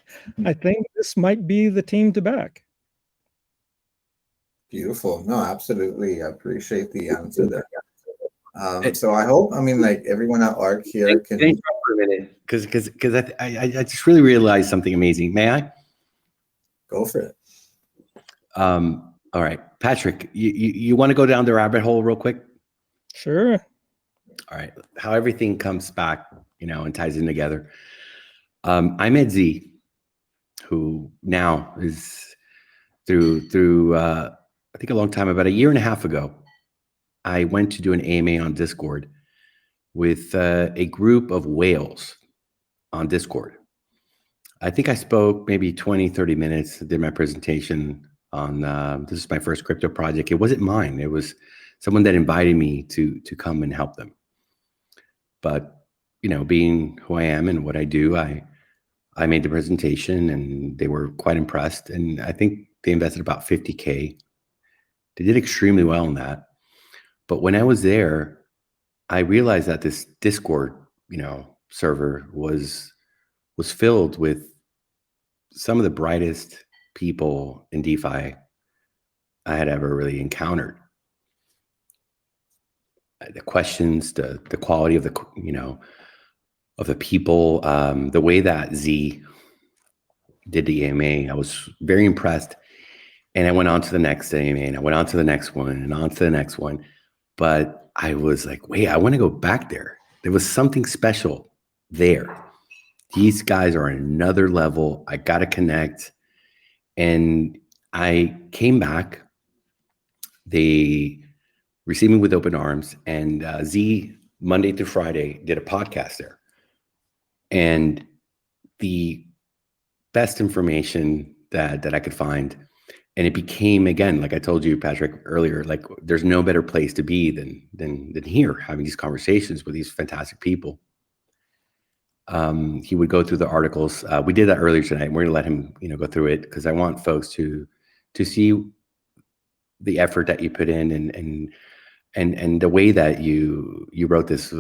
I think this might be the team to back. Beautiful. No, absolutely. I appreciate the answer there. So I hope, everyone at ARK here can for a minute, because I just really realized something amazing. May I? Go for it. All right, Patrick, you want to go down the rabbit hole real quick? Sure. All right, how everything comes back, and ties in together. I met Z, who now is through I think a long time, about a year and a half ago. I went to do an AMA on Discord with a group of whales on Discord. I think I spoke maybe 20, 30 minutes, did my presentation on this is my first crypto project. It wasn't mine. It was someone that invited me to come and help them. But, being who I am and what I do, I made the presentation and they were quite impressed. And I think they invested about 50K. They did extremely well in that. But when I was there, I realized that this Discord, server was filled with some of the brightest people in DeFi I had ever really encountered. The questions, the quality of the people, the way that Z did the AMA, I was very impressed. And I went on to the next AMA, and I went on to the next one, and on to the next one. But I was like, wait, I want to go back there. There was something special there. These guys are another level. I got to connect. And I came back. They received me with open arms. And Z, Monday through Friday, did a podcast there. And the best information that I could find. And it became, again, like I told you, Patrick, earlier, like there's no better place to be than here, having these conversations with these fantastic people. He would go through the articles. We did that earlier tonight. We're going to let him, go through it because I want folks to see the effort that you put in and the way that you wrote this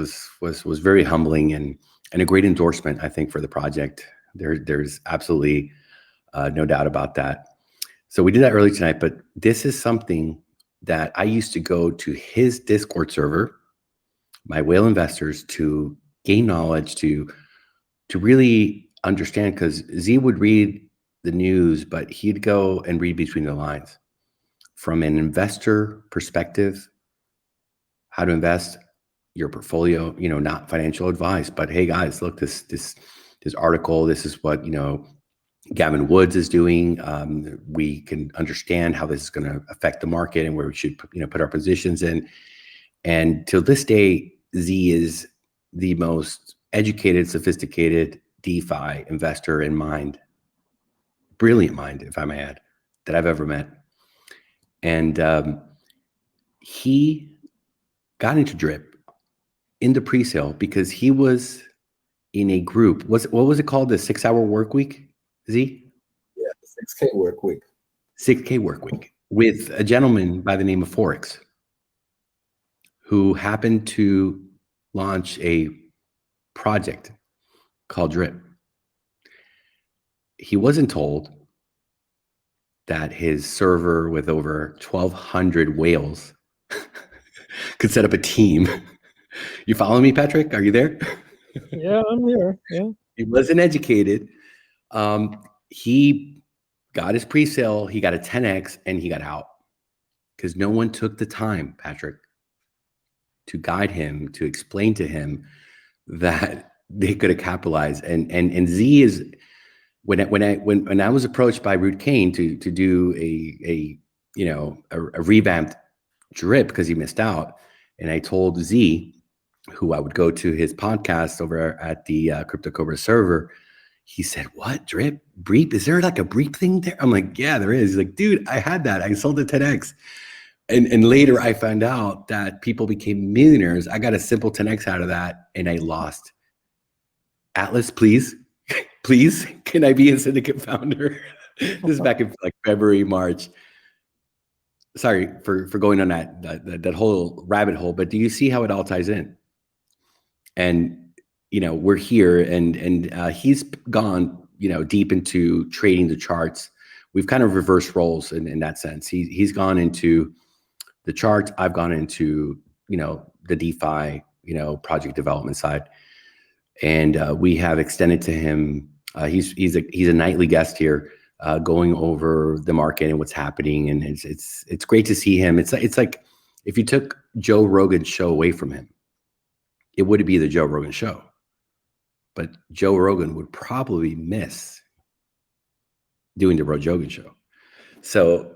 was very humbling and a great endorsement, I think, for the project. There's absolutely no doubt about that. So we did that early tonight, but this is something that I used to go to his Discord server, my whale investors, to gain knowledge, to really understand, because Z would read the news, but he'd go and read between the lines from an investor perspective, how to invest your portfolio, not financial advice, but hey guys, look, this article, this is what, Gavin Woods is doing. We can understand how this is going to affect the market and where we should, put our positions in. And till this day, Z is the most educated, sophisticated DeFi investor in mind, brilliant mind, if I may add, that I've ever met. And he got into Drip in the pre-sale because he was in a group. What was it called? The 6-hour work week? Z? Yeah, the 6K work week. 6K work week with a gentleman by the name of Forex, who happened to launch a project called Drip. He wasn't told that his server with over 1,200 whales could set up a team. You follow me, Patrick? Are you there? Yeah, I'm here. Yeah. He wasn't educated. He got his pre-sale, he got a 10X, and he got out because no one took the time, Patrick, to guide him, to explain to him that they could have capitalized. And Z is when I was approached by Rude Kane to do a revamped Drip because he missed out, and I told Z, who I would go to his podcast over at the Crypto Cobra server. He said, what, Drip? Breep? Is there like a Breep thing there? I'm like, yeah, there is. He's like, dude, I had that. I sold it 10X. And later I found out that people became millionaires. I got a simple 10X out of that and I lost. Atlas, please, please, can I be a syndicate founder? This is back in like February, March. Sorry for going on that whole rabbit hole, but do you see how it all ties in? And we're here, and he's gone, deep into trading the charts. We've kind of reversed roles in that sense. He's gone into the charts. I've gone into, the DeFi, project development side, and we have extended to him. He's a nightly guest here. going over the market and what's happening, and it's great to see him. It's like if you took Joe Rogan's show away from him, it wouldn't be the Joe Rogan show. But Joe Rogan would probably miss doing the Joe Rogan show. So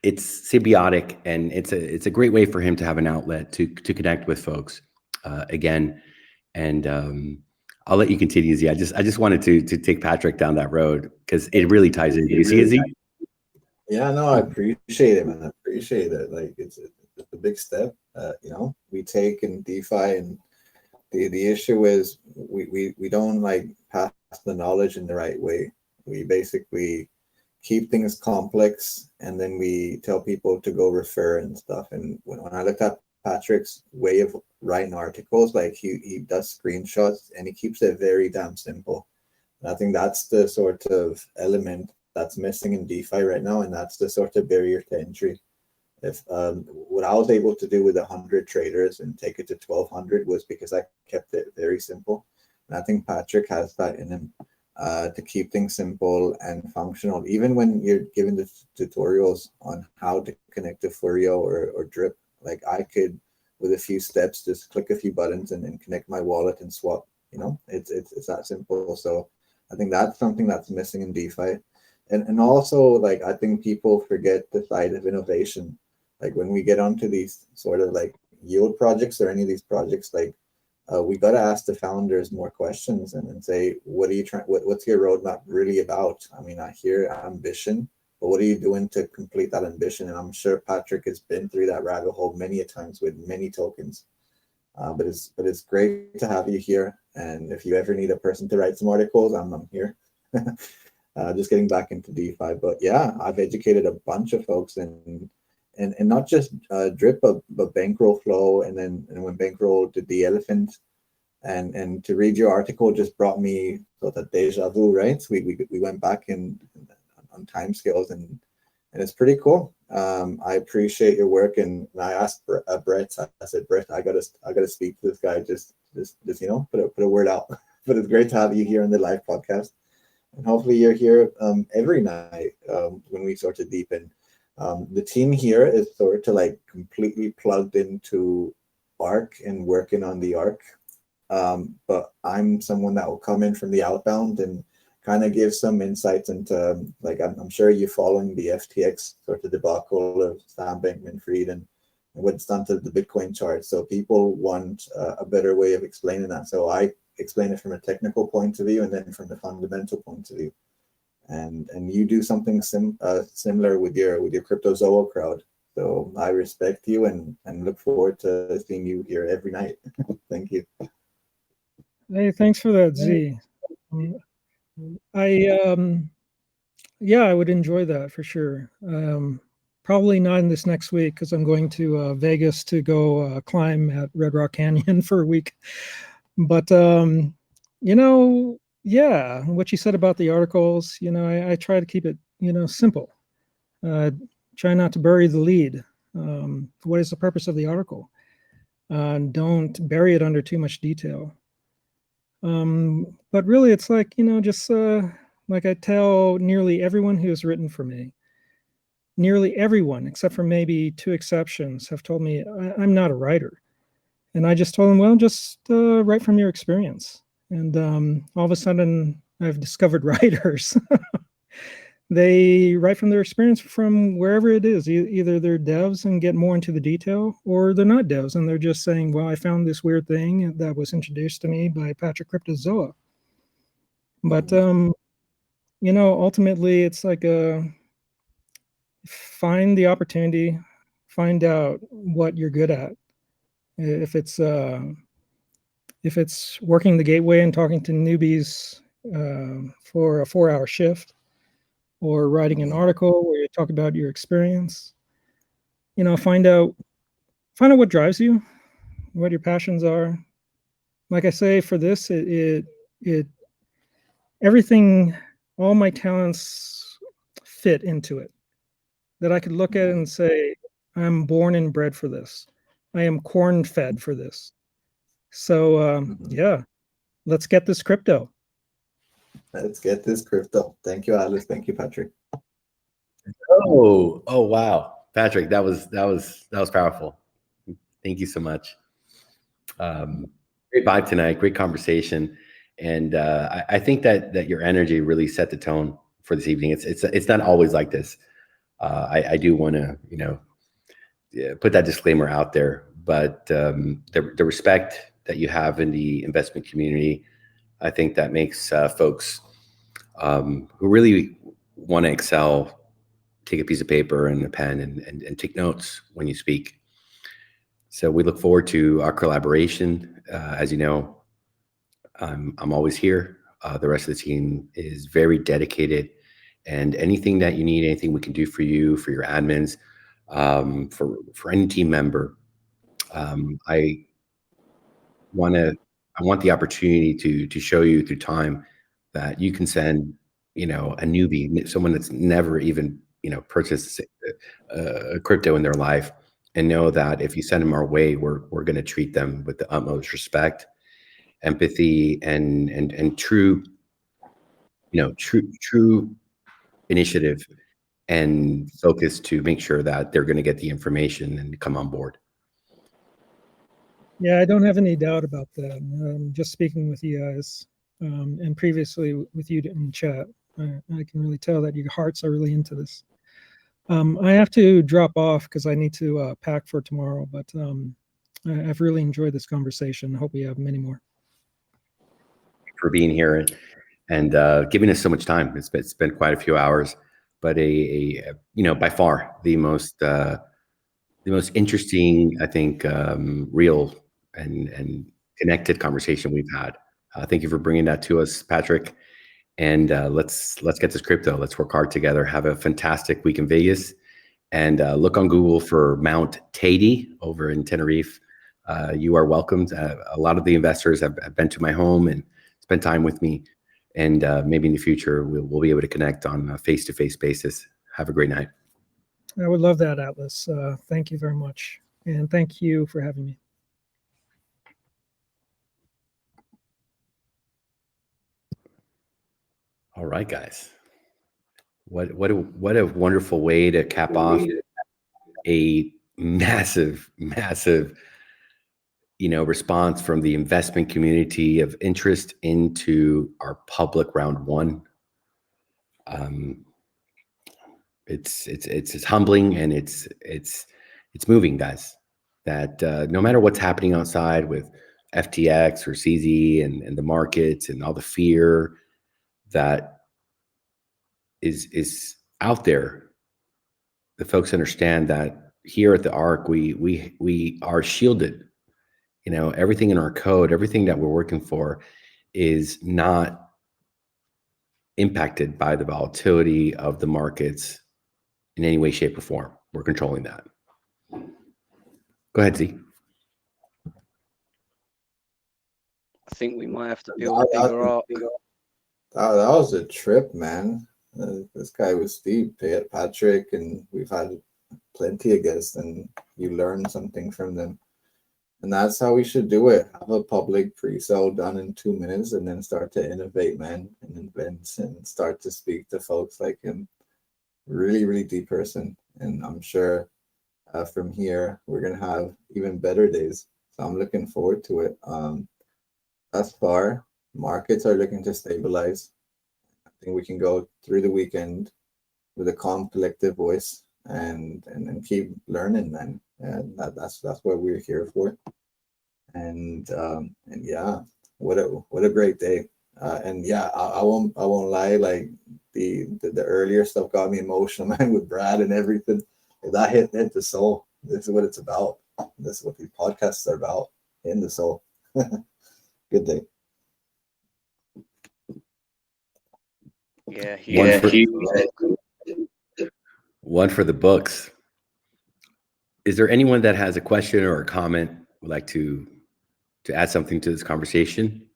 it's symbiotic, and it's a great way for him to have an outlet to connect with folks again. And I'll let you continue, Z. I just wanted to take Patrick down that road because it really ties in. You see it, Z? Yeah, no, I appreciate it, man. I appreciate it. Like it's a big step, we take in DeFi, and the issue is we don't like pass the knowledge in the right way. We basically keep things complex, and then we tell people to go refer and stuff. And when I looked at Patrick's way of writing articles, like he does screenshots and he keeps it very damn simple. And I think that's the sort of element that's missing in DeFi right now, and that's the sort of barrier to entry. If what I was able to do with 100 traders and take it to 1,200 was because I kept it very simple. And I think Patrick has that in him to keep things simple and functional. Even when you're giving the tutorials on how to connect to Furio or Drip, like I could, with a few steps, just click a few buttons and then connect my wallet and swap. It's that simple. So I think that's something that's missing in DeFi. And also, like, I think people forget the side of innovation. Like when we get onto these sort of like yield projects or any of these projects, like we got to ask the founders more questions and say, what are you trying? What's your roadmap really about? I mean, I hear ambition, but what are you doing to complete that ambition? And I'm sure Patrick has been through that rabbit hole many a times with many tokens. But it's great to have you here. And if you ever need a person to write some articles, I'm here. Just getting back into DeFi, but yeah, I've educated a bunch of folks and not just Drip, but Bankroll Flow, and when Bankroll did the elephant, and to read your article just brought me sort of deja vu, right? So we went back on time scales, and it's pretty cool. I appreciate your work, and I asked Brett. I said, Brett, I gotta speak to this guy. Just put a word out. But it's great to have you here on the live podcast. And hopefully you're here every night when we sort of deepen. The team here is sort of like completely plugged into ARK and working on the ARK. But I'm someone that will come in from the outbound and kind of give some insights into, like, I'm sure you're following the FTX sort of debacle of Sam Bankman-Fried and what it's done to the Bitcoin chart. So people want a better way of explaining that. So I explain it from a technical point of view and then from the fundamental point of view. And you do something similar with your Cryptozoa crowd. So I respect you and look forward to seeing you here every night. Thank you. Hey, thanks for that, Z. I would enjoy that for sure. Probably not in this next week because I'm going to Vegas to go climb at Red Rock Canyon for a week. But yeah, what you said about the articles, I try to keep it, simple. Try not to bury the lead. What is the purpose of the article? Don't bury it under too much detail. But really, it's like, just like I tell nearly everyone who has written for me, nearly everyone, except for maybe 2 exceptions, have told me I'm not a writer. And I just told them, well, just write from your experience. And all of a sudden, I've discovered writers. They write from their experience from wherever it is. Either they're devs and get more into the detail, or they're not devs and they're just saying, well, I found this weird thing that was introduced to me by Patrick Cryptozoa. But, ultimately, it's like find the opportunity, find out what you're good at. If it's working the gateway and talking to newbies for a 4-hour shift, or writing an article where you talk about your experience, find out what drives you, what your passions are. Like I say, for this, it everything, all my talents fit into it. That I could look at it and say, I'm born and bred for this. I am corn-fed for this. So, yeah, let's get this crypto. Let's get this crypto. Thank you, Alice. Thank you, Patrick. Oh, wow, Patrick, that was powerful. Thank you so much. Great vibe tonight, great conversation, and I think that your energy really set the tone for this evening. It's not always like this. I do want to put that disclaimer out there, but the respect that you have in the investment community, I think that makes folks who really want to excel take a piece of paper and a pen and take notes when you speak. So we look forward to our collaboration. As you know, I'm always here. The rest of the team is very dedicated, and anything that you need, anything we can do for you, for your admins, for any team member, I want the opportunity to show you through time that you can send a newbie, someone that's never even purchased a crypto in their life, and know that if you send them our way, we're going to treat them with the utmost respect, empathy, and true initiative and focus to make sure that they're going to get the information and come on board. Yeah, I don't have any doubt about that. Just speaking with you guys and previously with you in chat, I can really tell that your hearts are really into this. I have to drop off because I need to pack for tomorrow, but I've really enjoyed this conversation. I hope we have many more. For being here and giving us so much time. It's been quite a few hours, but by far the most interesting, I think, real and connected conversation we've had. Thank you for bringing that to us, Patrick. And let's get this crypto. Let's work hard together. Have a fantastic week in Vegas, and look on Google for Mount Tatey over in Tenerife. You are welcomed. A lot of the investors have been to my home and spent time with me, and maybe in the future we'll be able to connect on a face-to-face basis. Have a great night. I would love that, Atlas. Thank you very much, and thank you for having me. All right, guys. What a wonderful way to cap off a massive response from the investment community of interest into our public round one. It's humbling, and it's moving, guys. That no matter what's happening outside with FTX or CZ and the markets and all the fear that is out there, the folks understand that here at the ARK, we are shielded. Everything in our code, everything that we're working for is not impacted by the volatility of the markets in any way, shape, or form. We're controlling that. Go ahead, Z. I think we might have to build a bigger ARK. That was a trip, man. This guy was Steve, Patrick, and we've had plenty of guests, and you learn something from them. And that's how we should do it. Have a public pre-sale done in 2 minutes, and then start to innovate, man, and invent and start to speak to folks like him. Really, really deep person. And I'm sure from here, we're going to have even better days. So I'm looking forward to it. Thus far, markets are looking to stabilize. I think we can go through the weekend with a calm, collective voice and keep learning, man. And that's what we're here for. And yeah, what a great day. And yeah, I won't lie, like the earlier stuff got me emotional, man, with Brad and everything. That hit the soul. This is what it's about. This is what these podcasts are about. In the soul. Good day. Yeah. One for the books. Is there anyone that has a question or a comment would like to add something to this conversation?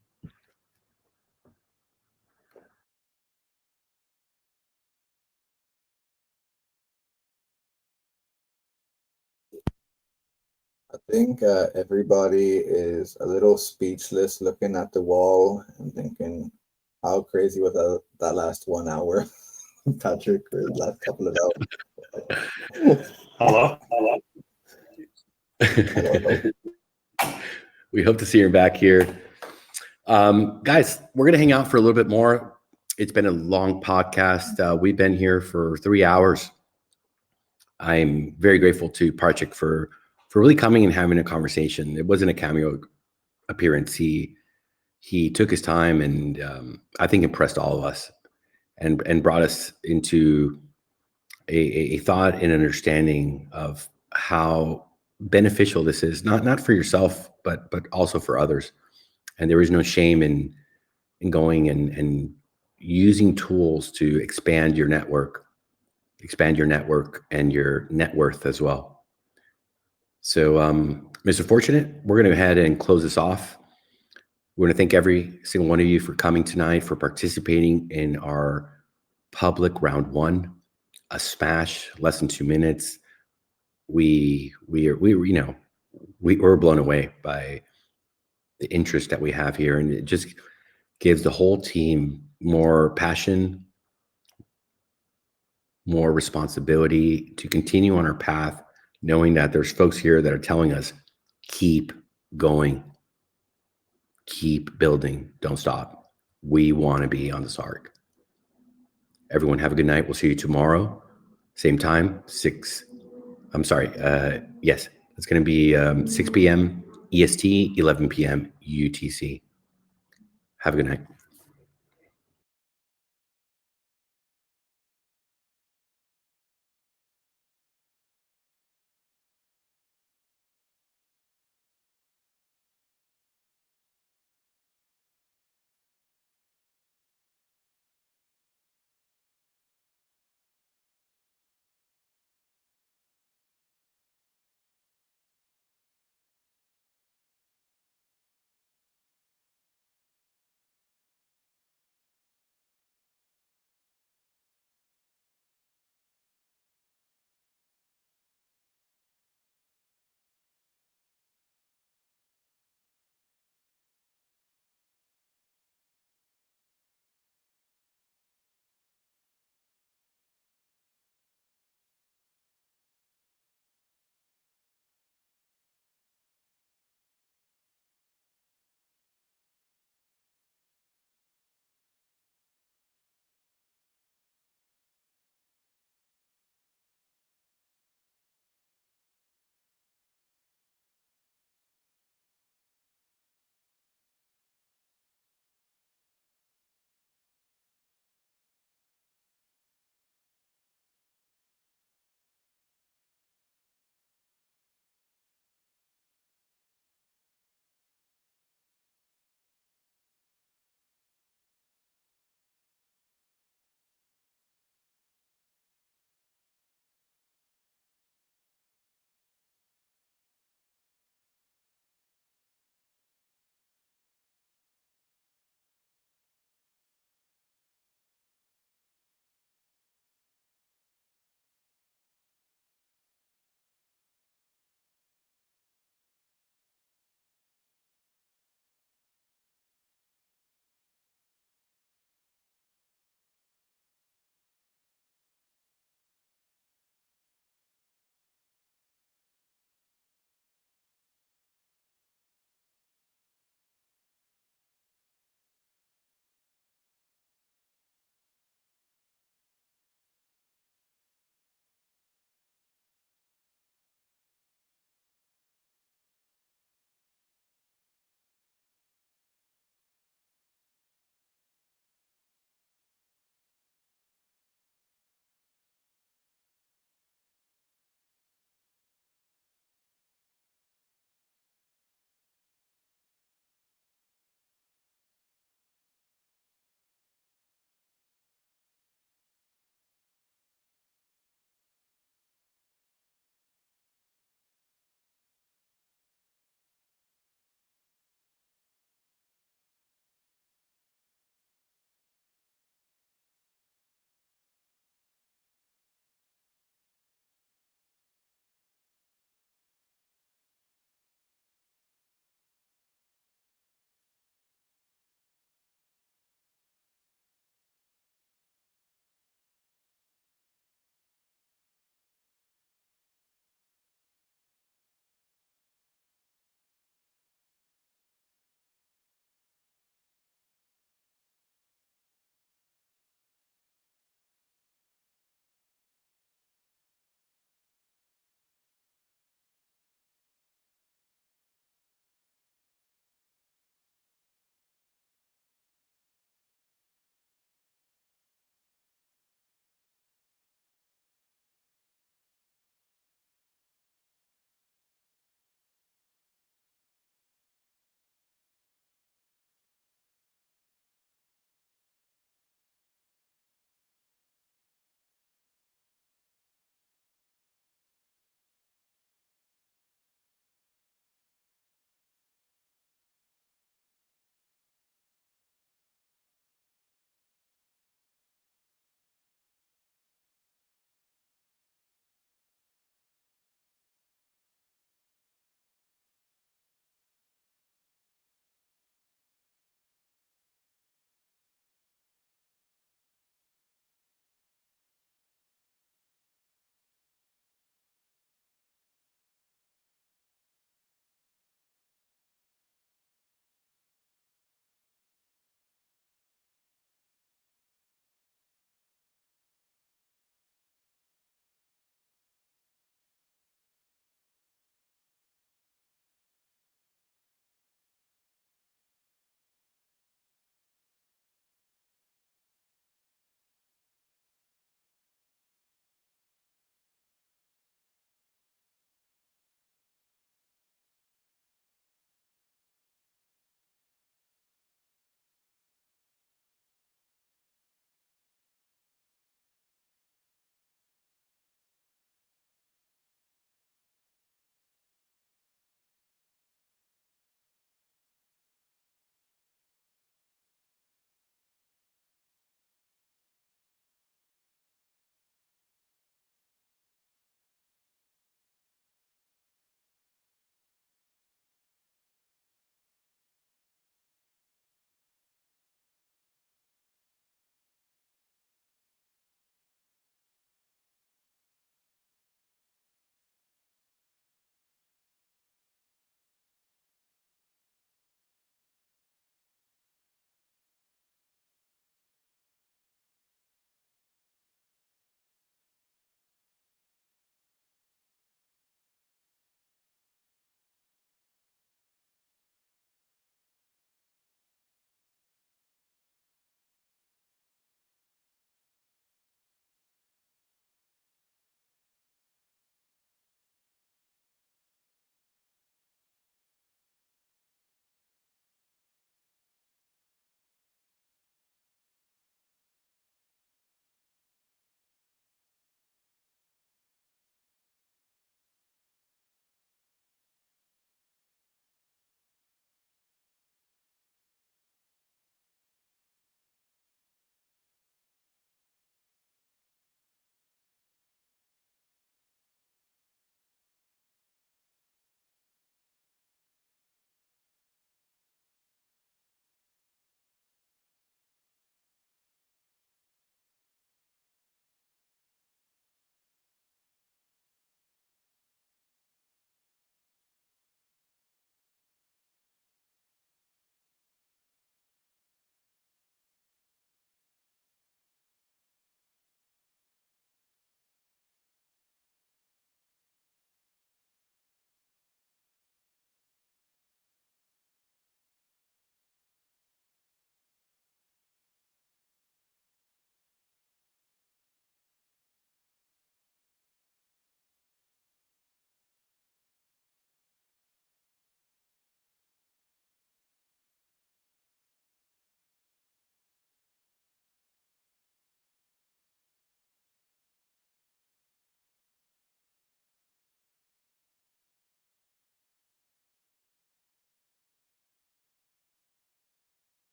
I think everybody is a little speechless, looking at the wall and thinking, how crazy was that last 1 hour, Patrick, or the last couple of hours? Hello. We hope to see you back here. Guys, we're going to hang out for a little bit more. It's been a long podcast. We've been here for 3 hours. I'm very grateful to Patrick for really coming and having a conversation. It wasn't a cameo appearance. He took his time and I think impressed all of us and brought us into a thought and understanding of how beneficial this is, not for yourself, but also for others. And there is no shame in going and using tools to expand your network and your net worth as well. So, Mr. Fortunate, we're going to go ahead and close this off. We're going to thank every single one of you for coming tonight, for participating in our public round 1, a smash, less than 2 minutes. We were blown away by the interest that we have here, and it just gives the whole team more passion, more responsibility to continue on our path, knowing that there's folks here that are telling us, keep going, keep building, don't stop. We want to be on this ARK. Everyone have a good night. We'll see you tomorrow, same time, yes, it's going to be 6 p.m. EST, 11 p.m. UTC. Have a good night.